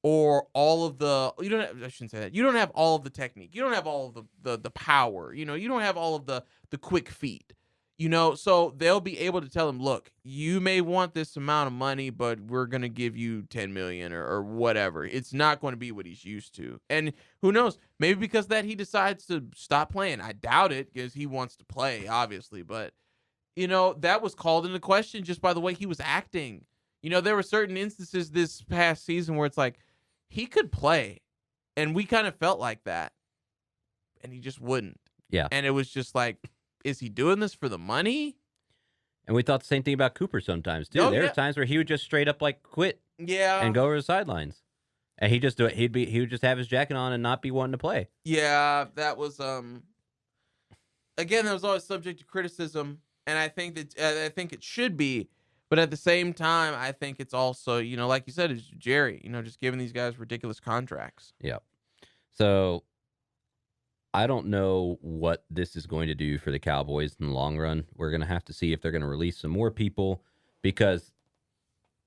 or all of the, I shouldn't say that. You don't have all of the technique. You don't have all of the power. You don't have all of the quick feet. So they'll be able to tell him, look, you may want this amount of money, but we're going to give you 10 million or whatever. It's not going to be what he's used to. And who knows, maybe because of that he decides to stop playing. I doubt it because he wants to play, obviously, but that was called into question just by the way he was acting. There were certain instances this past season where it's like he could play and we kind of felt like that and he just wouldn't. Yeah. And it was just like, is he doing this for the money? And we thought the same thing about Cooper sometimes too. There were times where he would just straight up like quit and go over the sidelines. And he'd just do it. He would just have his jacket on and not be wanting to play. Yeah, that was again, that was always subject to criticism. And I think it should be, but at the same time, I think it's also, like you said, it's Jerry, just giving these guys ridiculous contracts. Yeah. So I don't know what this is going to do for the Cowboys in the long run. We're going to have to see if they're going to release some more people because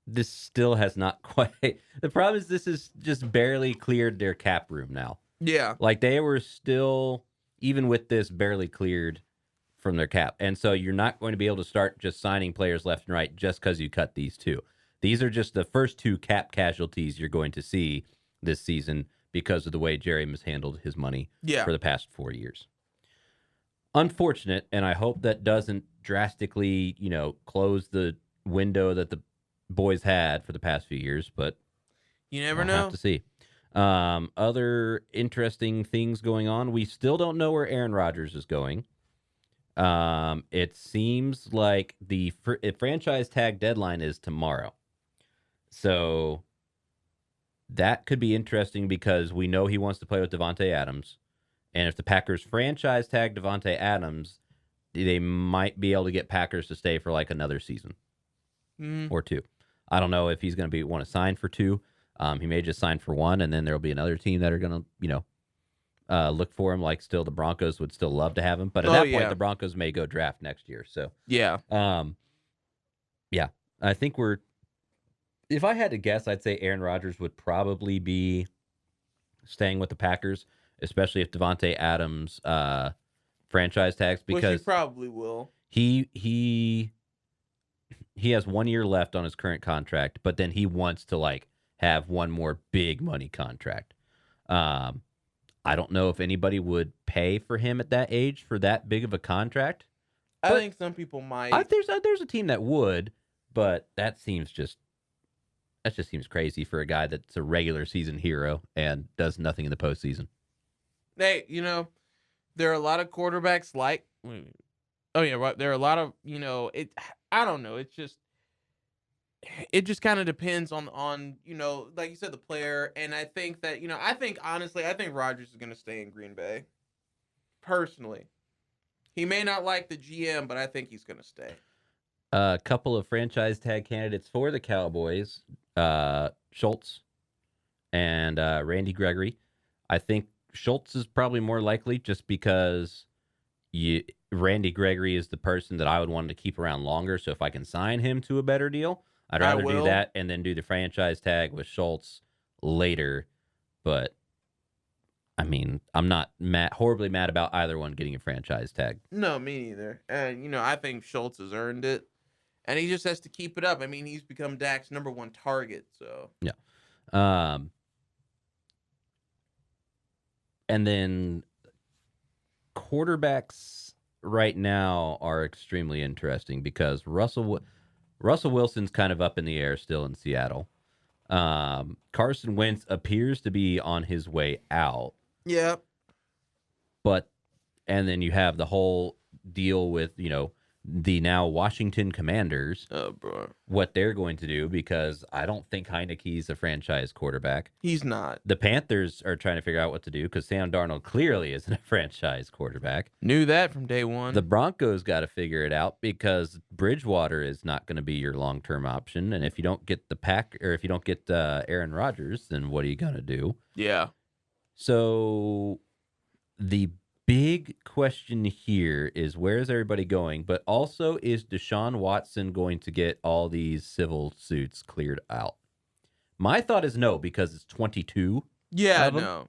this still has not quite. The problem is this has just barely cleared their cap room now. Yeah. Like they were still, even with this, barely cleared from their cap. And so you're not going to be able to start just signing players left and right just because you cut these two. These are just the first two cap casualties you're going to see this season because of the way Jerry mishandled his money for the past 4 years. Unfortunate, and I hope that doesn't drastically, close the window that the boys had for the past few years, but you never we'll know. have to see. Other interesting things going on. We still don't know where Aaron Rodgers is going. It seems like the franchise tag deadline is tomorrow. So that could be interesting because we know he wants to play with Devontae Adams. And if the Packers franchise tag Devontae Adams, they might be able to get Packers to stay for like another season or two. I don't know if he's going to want to sign for two. He may just sign for one, and then there'll be another team that are going to, look for him. Like still the Broncos would still love to have him. But at that point, the Broncos may go draft next year. So, yeah. I think if I had to guess, I'd say Aaron Rodgers would probably be staying with the Packers, especially if Devontae Adams franchise tags, because he probably will. He has 1 year left on his current contract, but then he wants to have one more big money contract. I don't know if anybody would pay for him at that age for that big of a contract. I think some people might. There's a team that would, but that just seems crazy for a guy that's a regular season hero and does nothing in the postseason. Hey, there are a lot of quarterbacks there are a lot of, I don't know. It just kind of depends on, like you said, the player. And I think that, honestly, I think Rodgers is going to stay in Green Bay. Personally. He may not like the GM, but I think he's going to stay. A couple of franchise tag candidates for the Cowboys, Schultz and Randy Gregory. I think Schultz is probably more likely just because Randy Gregory is the person that I would want to keep around longer. So if I can sign him to a better deal, I'd rather do that and then do the franchise tag with Schultz later. But I mean, I'm not horribly mad about either one getting a franchise tag. No, me neither. And, I think Schultz has earned it. And he just has to keep it up. I mean, he's become Dak's number one target. So yeah. And then quarterbacks right now are extremely interesting because Russell Wilson's kind of up in the air still in Seattle. Carson Wentz appears to be on his way out. Yeah. And then you have the whole deal with, the now Washington Commanders, Oh, bro. what they're going to do, because I don't think Heineke's a franchise quarterback. He's not. The Panthers are trying to figure out what to do because Sam Darnold clearly isn't a franchise quarterback. Knew that from day one. The Broncos got to figure it out because Bridgewater is not going to be your long-term option. And if you don't get if you don't get Aaron Rodgers, then what are you going to do? Yeah. So the big question here is, where is everybody going? But also, is Deshaun Watson going to get all these civil suits cleared out? My thought is no, because it's 22. Yeah, no.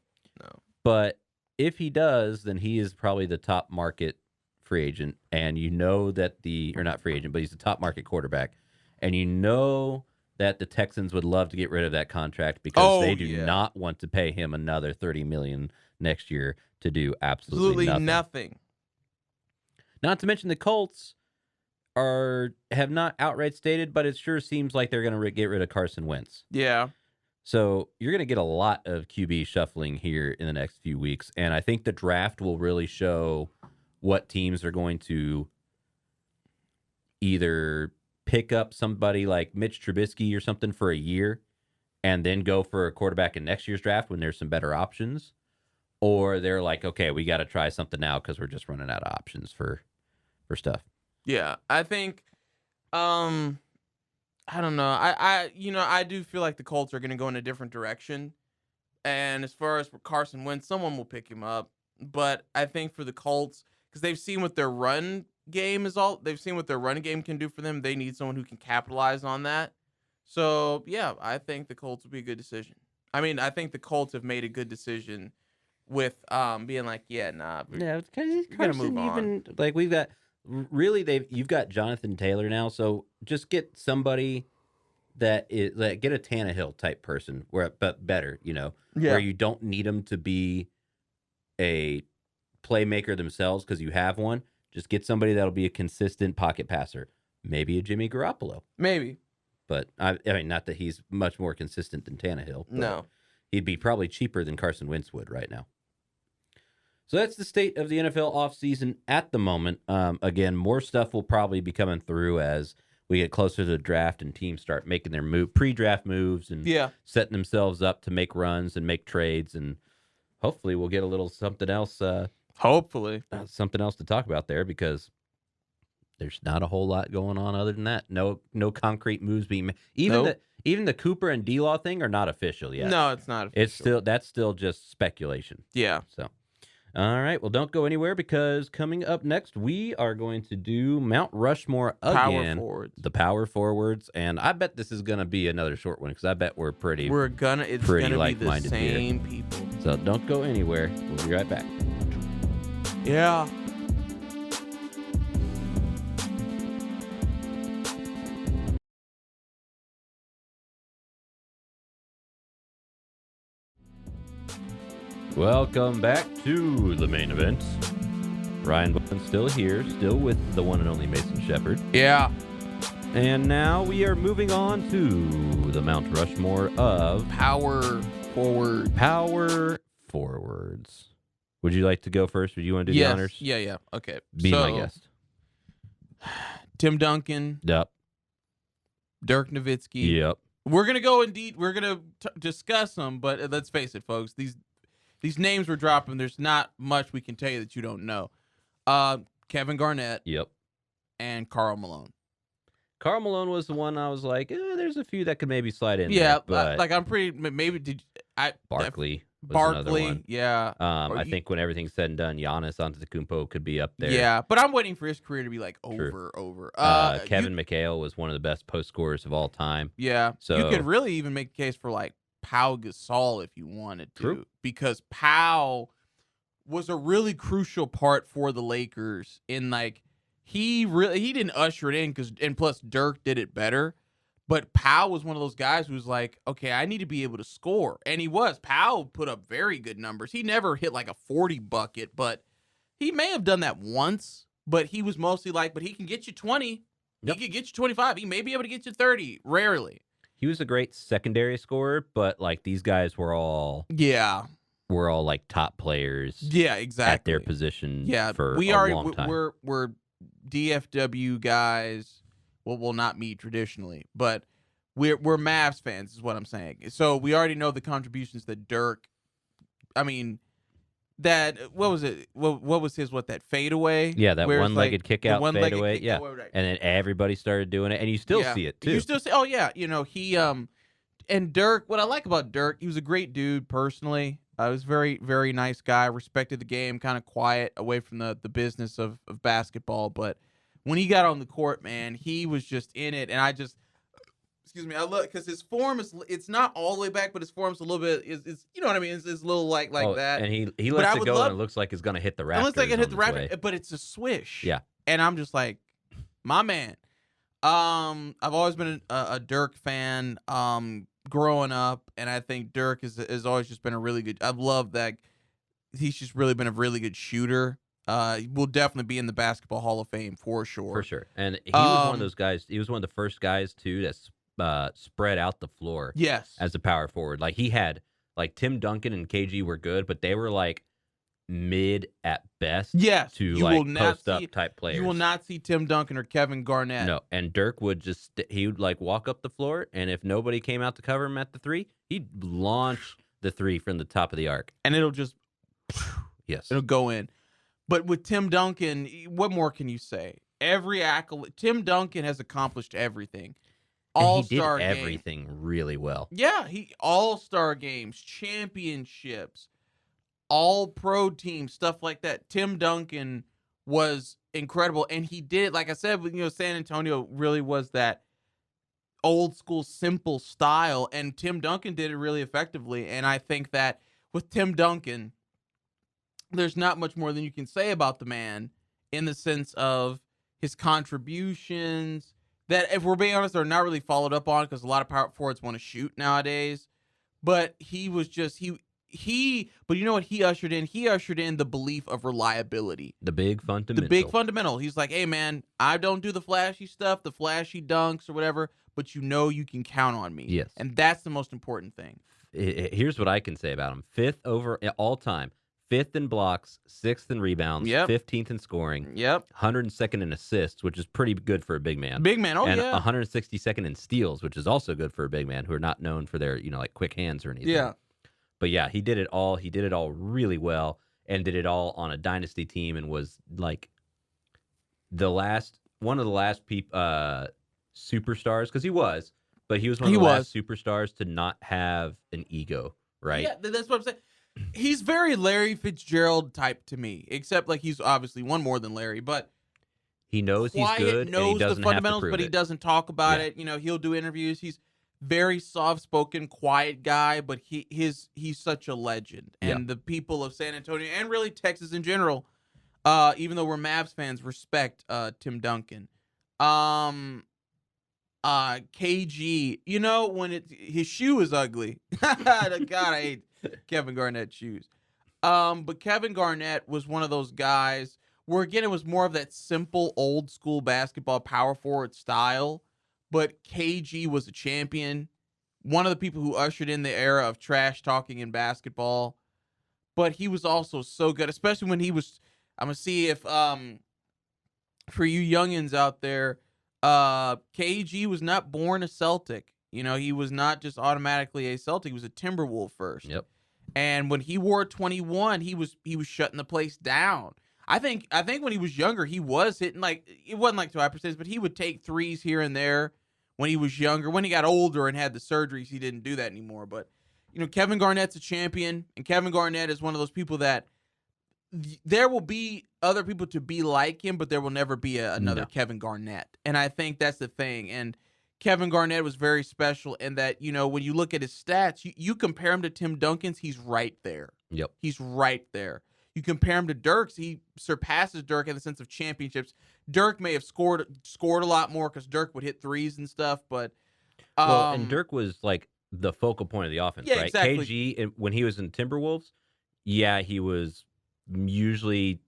But if he does, then he is probably the top market free agent. And that or not free agent, but he's the top market quarterback. And that the Texans would love to get rid of that contract because they do not want to pay him another $30 million next year to do absolutely nothing. Not to mention the Colts have not outright stated, but it sure seems like they're going to get rid of Carson Wentz. Yeah. So you're going to get a lot of QB shuffling here in the next few weeks, and I think the draft will really show what teams are going to either pick up somebody like Mitch Trubisky or something for a year and then go for a quarterback in next year's draft when there's some better options. Or they're like, okay, we got to try something now because we're just running out of options for stuff. Yeah, I think, I don't know. I do feel like the Colts are going to go in a different direction. And as far as for Carson Wentz, someone will pick him up. But I think for the Colts, because they've seen what their run game they've seen what their run game can do for them. They need someone who can capitalize on that. So yeah, I think the Colts will be a good decision. I mean, I think the Colts have made a good decision with being like, yeah, nah, yeah, we're gonna move on. Like you've got Jonathan Taylor now, so just get somebody that is get a Tannehill type person, but better, where you don't need them to be a playmaker themselves because you have one. Just get somebody that'll be a consistent pocket passer, maybe a Jimmy Garoppolo, maybe. But I mean, not that he's much more consistent than Tannehill. No, he'd be probably cheaper than Carson Wentz would right now. So that's the state of the NFL offseason at the moment. Again, more stuff will probably be coming through as we get closer to the draft and teams start making their pre-draft moves and setting themselves up to make runs and make trades. And hopefully we'll get a little something else. Something else to talk about there, because there's not a whole lot going on other than that. No concrete moves being made. Even the Cooper and D-Law thing are not official yet. No, it's not official. That's still just speculation. Yeah. So, all right. Well, don't go anywhere, because coming up next, we are going to do Mount Rushmore again. The power forwards. And I bet this is going to be another short one, because I bet it's gonna be the same people. So don't go anywhere. We'll be right back. Yeah. Welcome back to the main event. Ryan Bowman's still here, still with the one and only Mason Shepard. Yeah. And now we are moving on to the Mount Rushmore of power forwards. Would you like to go first? Would you want to do the honors? Yeah. Okay. Be my guest. Tim Duncan. Yep. Dirk Nowitzki. Yep. We're gonna go indeed. We're gonna discuss them, but let's face it, folks. These names we're dropping. There's not much we can tell you that you don't know. Kevin Garnett. Yep. And Karl Malone. Karl Malone was the one I was like, there's a few that could maybe slide in. Yeah, there, but I'm pretty. Maybe Barkley. Barkley, yeah. I think when everything's said and done, Giannis Antetokounmpo could be up there. Yeah, but I'm waiting for his career to be like over. Kevin McHale was one of the best post scorers of all time. Yeah, so you could really even make a case for like Pau Gasol if you wanted to, because Pau was a really crucial part for the Lakers in like he didn't usher it in and plus Dirk did it better. But Pau was one of those guys who was like, okay, I need to be able to score. And he was. Pau put up very good numbers. He never hit like a 40 bucket, but he may have done that once. But he was mostly like, but he can get you 20. Yep. He could get you 25. He may be able to get you 30. Rarely. He was a great secondary scorer, but like these guys were all were all like top players Yeah, exactly. at their position Yeah, for we a already long time. we're DFW guys. Well, not me traditionally, but we're Mavs fans, is what I'm saying. So we already know the contributions that Dirk. I mean, that what was it? What was his that fadeaway? Yeah, that Where it's one-legged like kick the out one-legged fadeaway. kick. Yeah, Right. and then everybody started doing it, and you still see it too. You still see. Oh yeah, he and Dirk. What I like about Dirk, he was a great dude personally. He was very very nice guy. Respected the game. Kind of quiet, away from the business of basketball. But when he got on the court, man, he was just in it. And I just, excuse me, I look because his form it's not all the way back, but his form's a little bit is you know what I mean? It's a little like that. And he But lets I it would go, love- and it looks like it's gonna hit the rafters. Unless I can hit on the its rapid, way. but it's a swish. Yeah. And I'm just like, my man. I've always been a Dirk fan. Growing up, and I think Dirk has always just been a really good. I've loved that. He's just really been a really good shooter. He will definitely be in the Basketball Hall of Fame for sure. For sure. And he was one of those guys. He was one of the first guys too that spread out the floor. Yes. As a power forward, like he had like Tim Duncan and KG were good, but they were like mid at best. Yes. To you like will not post up see, type players. You will not see Tim Duncan or Kevin Garnett. No, and Dirk would he would like walk up the floor, and if nobody came out to cover him at the three, he'd launch the three from the top of the arc, and it'll just yes, it'll go in. But with Tim Duncan, what more can you say? Every accolade, Tim Duncan has accomplished everything. All-star game. Everything really well. Yeah, he all-star games, championships, all-pro teams, stuff like that. Tim Duncan was incredible, and he did, like I said, San Antonio really was that old school simple style, and Tim Duncan did it really effectively. And I think that with Tim Duncan, there's not much more than you can say about the man in the sense of his contributions that, if we're being honest, are not really followed up on because a lot of power forwards want to shoot nowadays. But he was just but you know what he ushered in? He ushered in the belief of reliability. The big fundamental. He's like, hey man, I don't do the flashy stuff, the flashy dunks or whatever, but you can count on me. Yes. And that's the most important thing. Here's what I can say about him. 5th over all time. 5th in blocks, 6th in rebounds, 15th in scoring. Yep. 102nd in assists, which is pretty good for a big man. Big man, and 162nd in steals, which is also good for a big man who are not known for their, like quick hands or anything. Yeah. But yeah, he did it all. He did it all really well and did it all on a dynasty team and was like one of the last superstars, because he was one of the last superstars to not have an ego, right? Yeah, that's what I'm saying. He's very Larry Fitzgerald type to me, except like he's obviously one more than Larry, but he knows he's good. Knows and he doesn't the fundamentals, have to prove but he doesn't talk about it. He'll do interviews. He's very soft-spoken, quiet guy, but he's such a legend. And the people of San Antonio and really Texas in general, even though we're Mavs fans, respect Tim Duncan. KG, when his shoe is ugly. God, I hate Kevin Garnett's shoes. But Kevin Garnett was one of those guys where, again, it was more of that simple old school basketball power forward style. But KG was a champion, one of the people who ushered in the era of trash talking in basketball. But he was also so good, especially when he was. I'm gonna see if for you youngins out there, KG was not born a Celtic. He was not just automatically a Celtic. He was a Timberwolf first. Yep. And when he wore 21, he was shutting the place down. I think when he was younger, he was hitting it wasn't like to high percentage, but he would take threes here and there when he was younger. When he got older and had the surgeries, he didn't do that anymore. But Kevin Garnett's a champion, and Kevin Garnett is one of those people that there will be other people to be like him, but there will never be another Kevin Garnett. And I think that's the thing. And Kevin Garnett was very special in that, when you look at his stats, you compare him to Tim Duncan's, he's right there. Yep. He's right there. You compare him to Dirk's, he surpasses Dirk in the sense of championships. Dirk may have scored a lot more because Dirk would hit threes and stuff, but and Dirk was like the focal point of the offense, right? Exactly. KG, when he was in Timberwolves, he was usually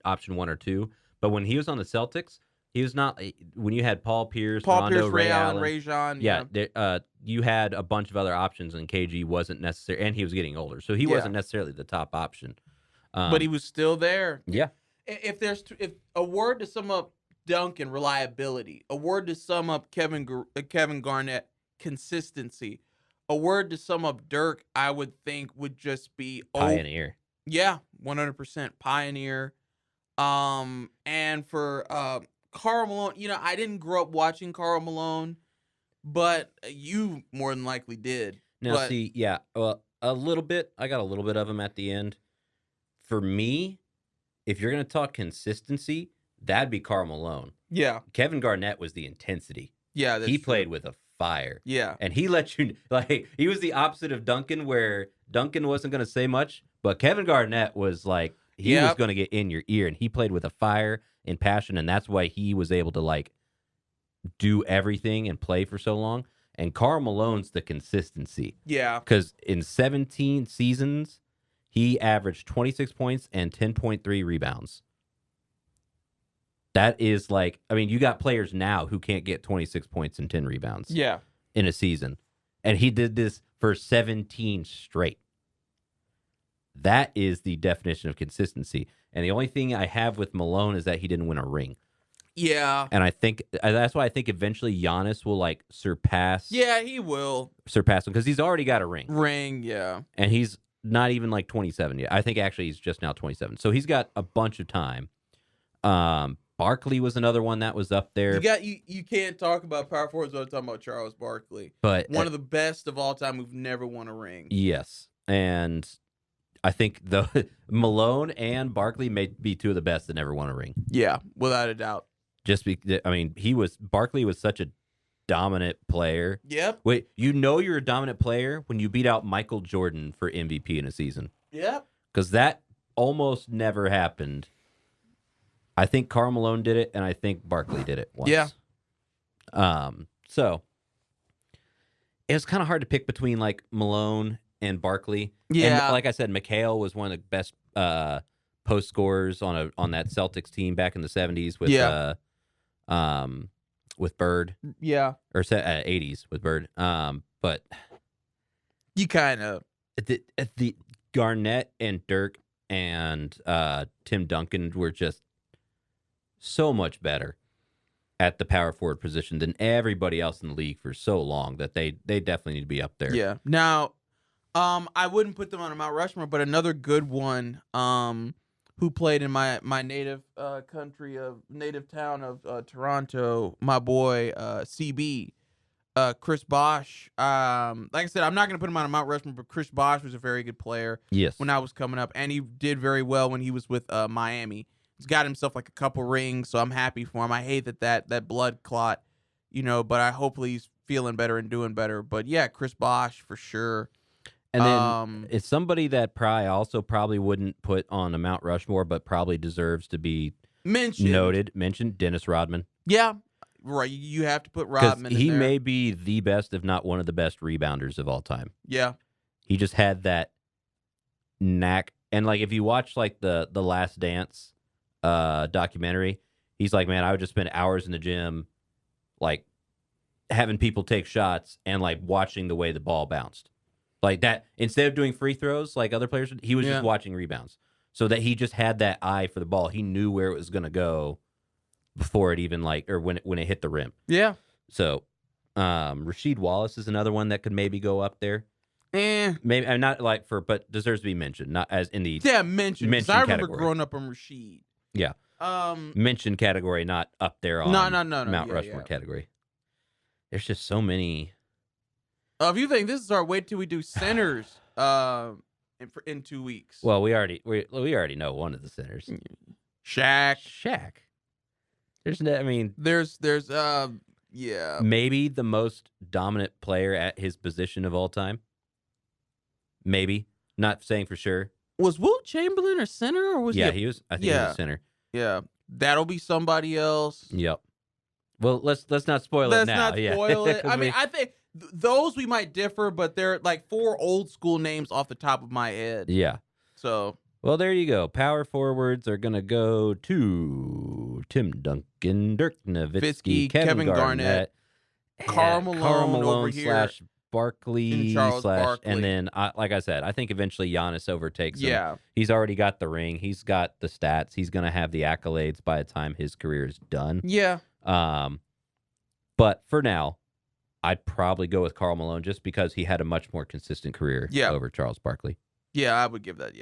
option 1 or 2, but when he was on the Celtics, He was not when you had Paul Pierce, Paul Pierce, Rondo, Ray Ray Allen, Allen. Rajon. Yeah, you had a bunch of other options, and KG wasn't necessary, and he was getting older, so he Yeah. wasn't necessarily the top option. But he was still there. Yeah. If a word to sum up Duncan, reliability. A word to sum up Kevin Garnett, consistency. A word to sum up Dirk, I would think would just be Pioneer. Yeah, 100% pioneer. And for Karl Malone, I didn't grow up watching Karl Malone, but you more than likely did. Now, see, yeah, well, a little bit. I got a little bit of him at the end. For me, if you're going to talk consistency, that'd be Karl Malone. Yeah. Kevin Garnett was the intensity. Yeah, he played with a fire. Yeah. And he let you, like, he was the opposite of Duncan, where Duncan wasn't going to say much, but Kevin Garnett was like, he was going to get in your ear, and he played with a fire and passion, and that's why he was able to, like, do everything and play for so long. And Karl Malone's the consistency. Yeah. Because in 17 seasons, he averaged 26 points and 10.3 rebounds. That is like, I mean, you got players now who can't get 26 points and 10 rebounds in a season. And he did this for 17 straight. That is the definition of consistency. And the only thing I have with Malone is that he didn't win a ring. Yeah. And I think that's why I think eventually Giannis will like surpass. Yeah, he will surpass him because he's already got a ring. Yeah. And he's not even like 27 yet. I think actually he's just now 27. So he's got a bunch of time. Barkley was another one that was up there. You can't talk about power forwards without talking about Charles Barkley. But one of the best of all time who've never won a ring. Yes. And I think Malone and Barkley may be two of the best that never won a ring. Yeah, without a doubt. Barkley was such a dominant player. Yep. Wait, you're a dominant player when you beat out Michael Jordan for MVP in a season. Yep. Because that almost never happened. I think Karl Malone did it, and I think Barkley did it once. Yeah. So it was kind of hard to pick between like Malone and Barkley. Yeah. And like I said, McHale was one of the best post scorers on that Celtics team back in the 70s with Bird. Yeah. Or 80s with Bird. But you kind of the Garnett and Dirk and Tim Duncan were just so much better at the power forward position than everybody else in the league for so long that they definitely need to be up there. Yeah. Now, I wouldn't put them on a Mount Rushmore, but another good one who played in my native native town of Toronto, my boy CB, Chris Bosh. Like I said, I'm not going to put him on a Mount Rushmore, but Chris Bosh was a very good player when I was coming up, and he did very well when he was with Miami. He's got himself like a couple rings, so I'm happy for him. I hate that blood clot, but hopefully he's feeling better and doing better. But yeah, Chris Bosh for sure. And then it's somebody that probably wouldn't put on a Mount Rushmore, but probably deserves to be mentioned, Dennis Rodman. Yeah, right. You have to put Rodman in he there. may be the best, if not one of the best rebounders of all time. Yeah. He just had that knack. And like if you watch like the Last Dance documentary, he's like, man, I would just spend hours in the gym like having people take shots and like watching the way the ball bounced. Like that, instead of doing free throws like other players, he was just watching rebounds. So that he just had that eye for the ball. He knew where it was going to go before it even or when it hit the rim. Yeah. So Rasheed Wallace is another one that could maybe go up there. Maybe I'm not but deserves to be mentioned, not as in the mentioned. Because I remember growing up on Rasheed. Yeah. Mentioned category, not up there on no, Mount Rushmore category. There's just so many. If you think this is our wait till we do centers in 2 weeks. Well, we already know one of the centers. Shaq. There's maybe the most dominant player at his position of all time. Maybe. Not saying for sure. Was Wilt Chamberlain a center or was he was? I think he was a center. Yeah. That'll be somebody else. Yep. Well, let's not spoil it now. Let's not spoil it. I mean, I think those we might differ, but they're like 4 old school names off the top of my head. Yeah. So. Well, there you go. Power forwards are going to go to Tim Duncan, Dirk Nowitzki, Nowitzki, Kevin Garnett, Karl Malone over here, / Barkley and Charles Barkley. and then like I said, I think eventually Giannis overtakes him. Yeah. He's already got the ring. He's got the stats. He's going to have the accolades by the time his career is done. Yeah. But for now, I'd probably go with Karl Malone just because he had a much more consistent career over Charles Barkley. Yeah, I would give that,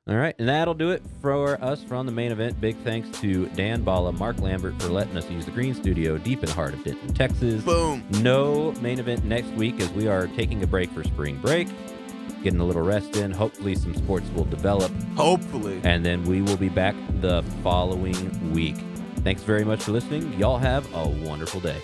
All right, and that'll do it for us from the main event. Big thanks to Dan Bala, Mark Lambert for letting us use the green studio deep in the heart of Denton, Texas. Boom. No main event next week as we are taking a break for spring break, getting a little rest in. Hopefully some sports will develop. Hopefully. And then we will be back the following week. Thanks very much for listening. Y'all have a wonderful day.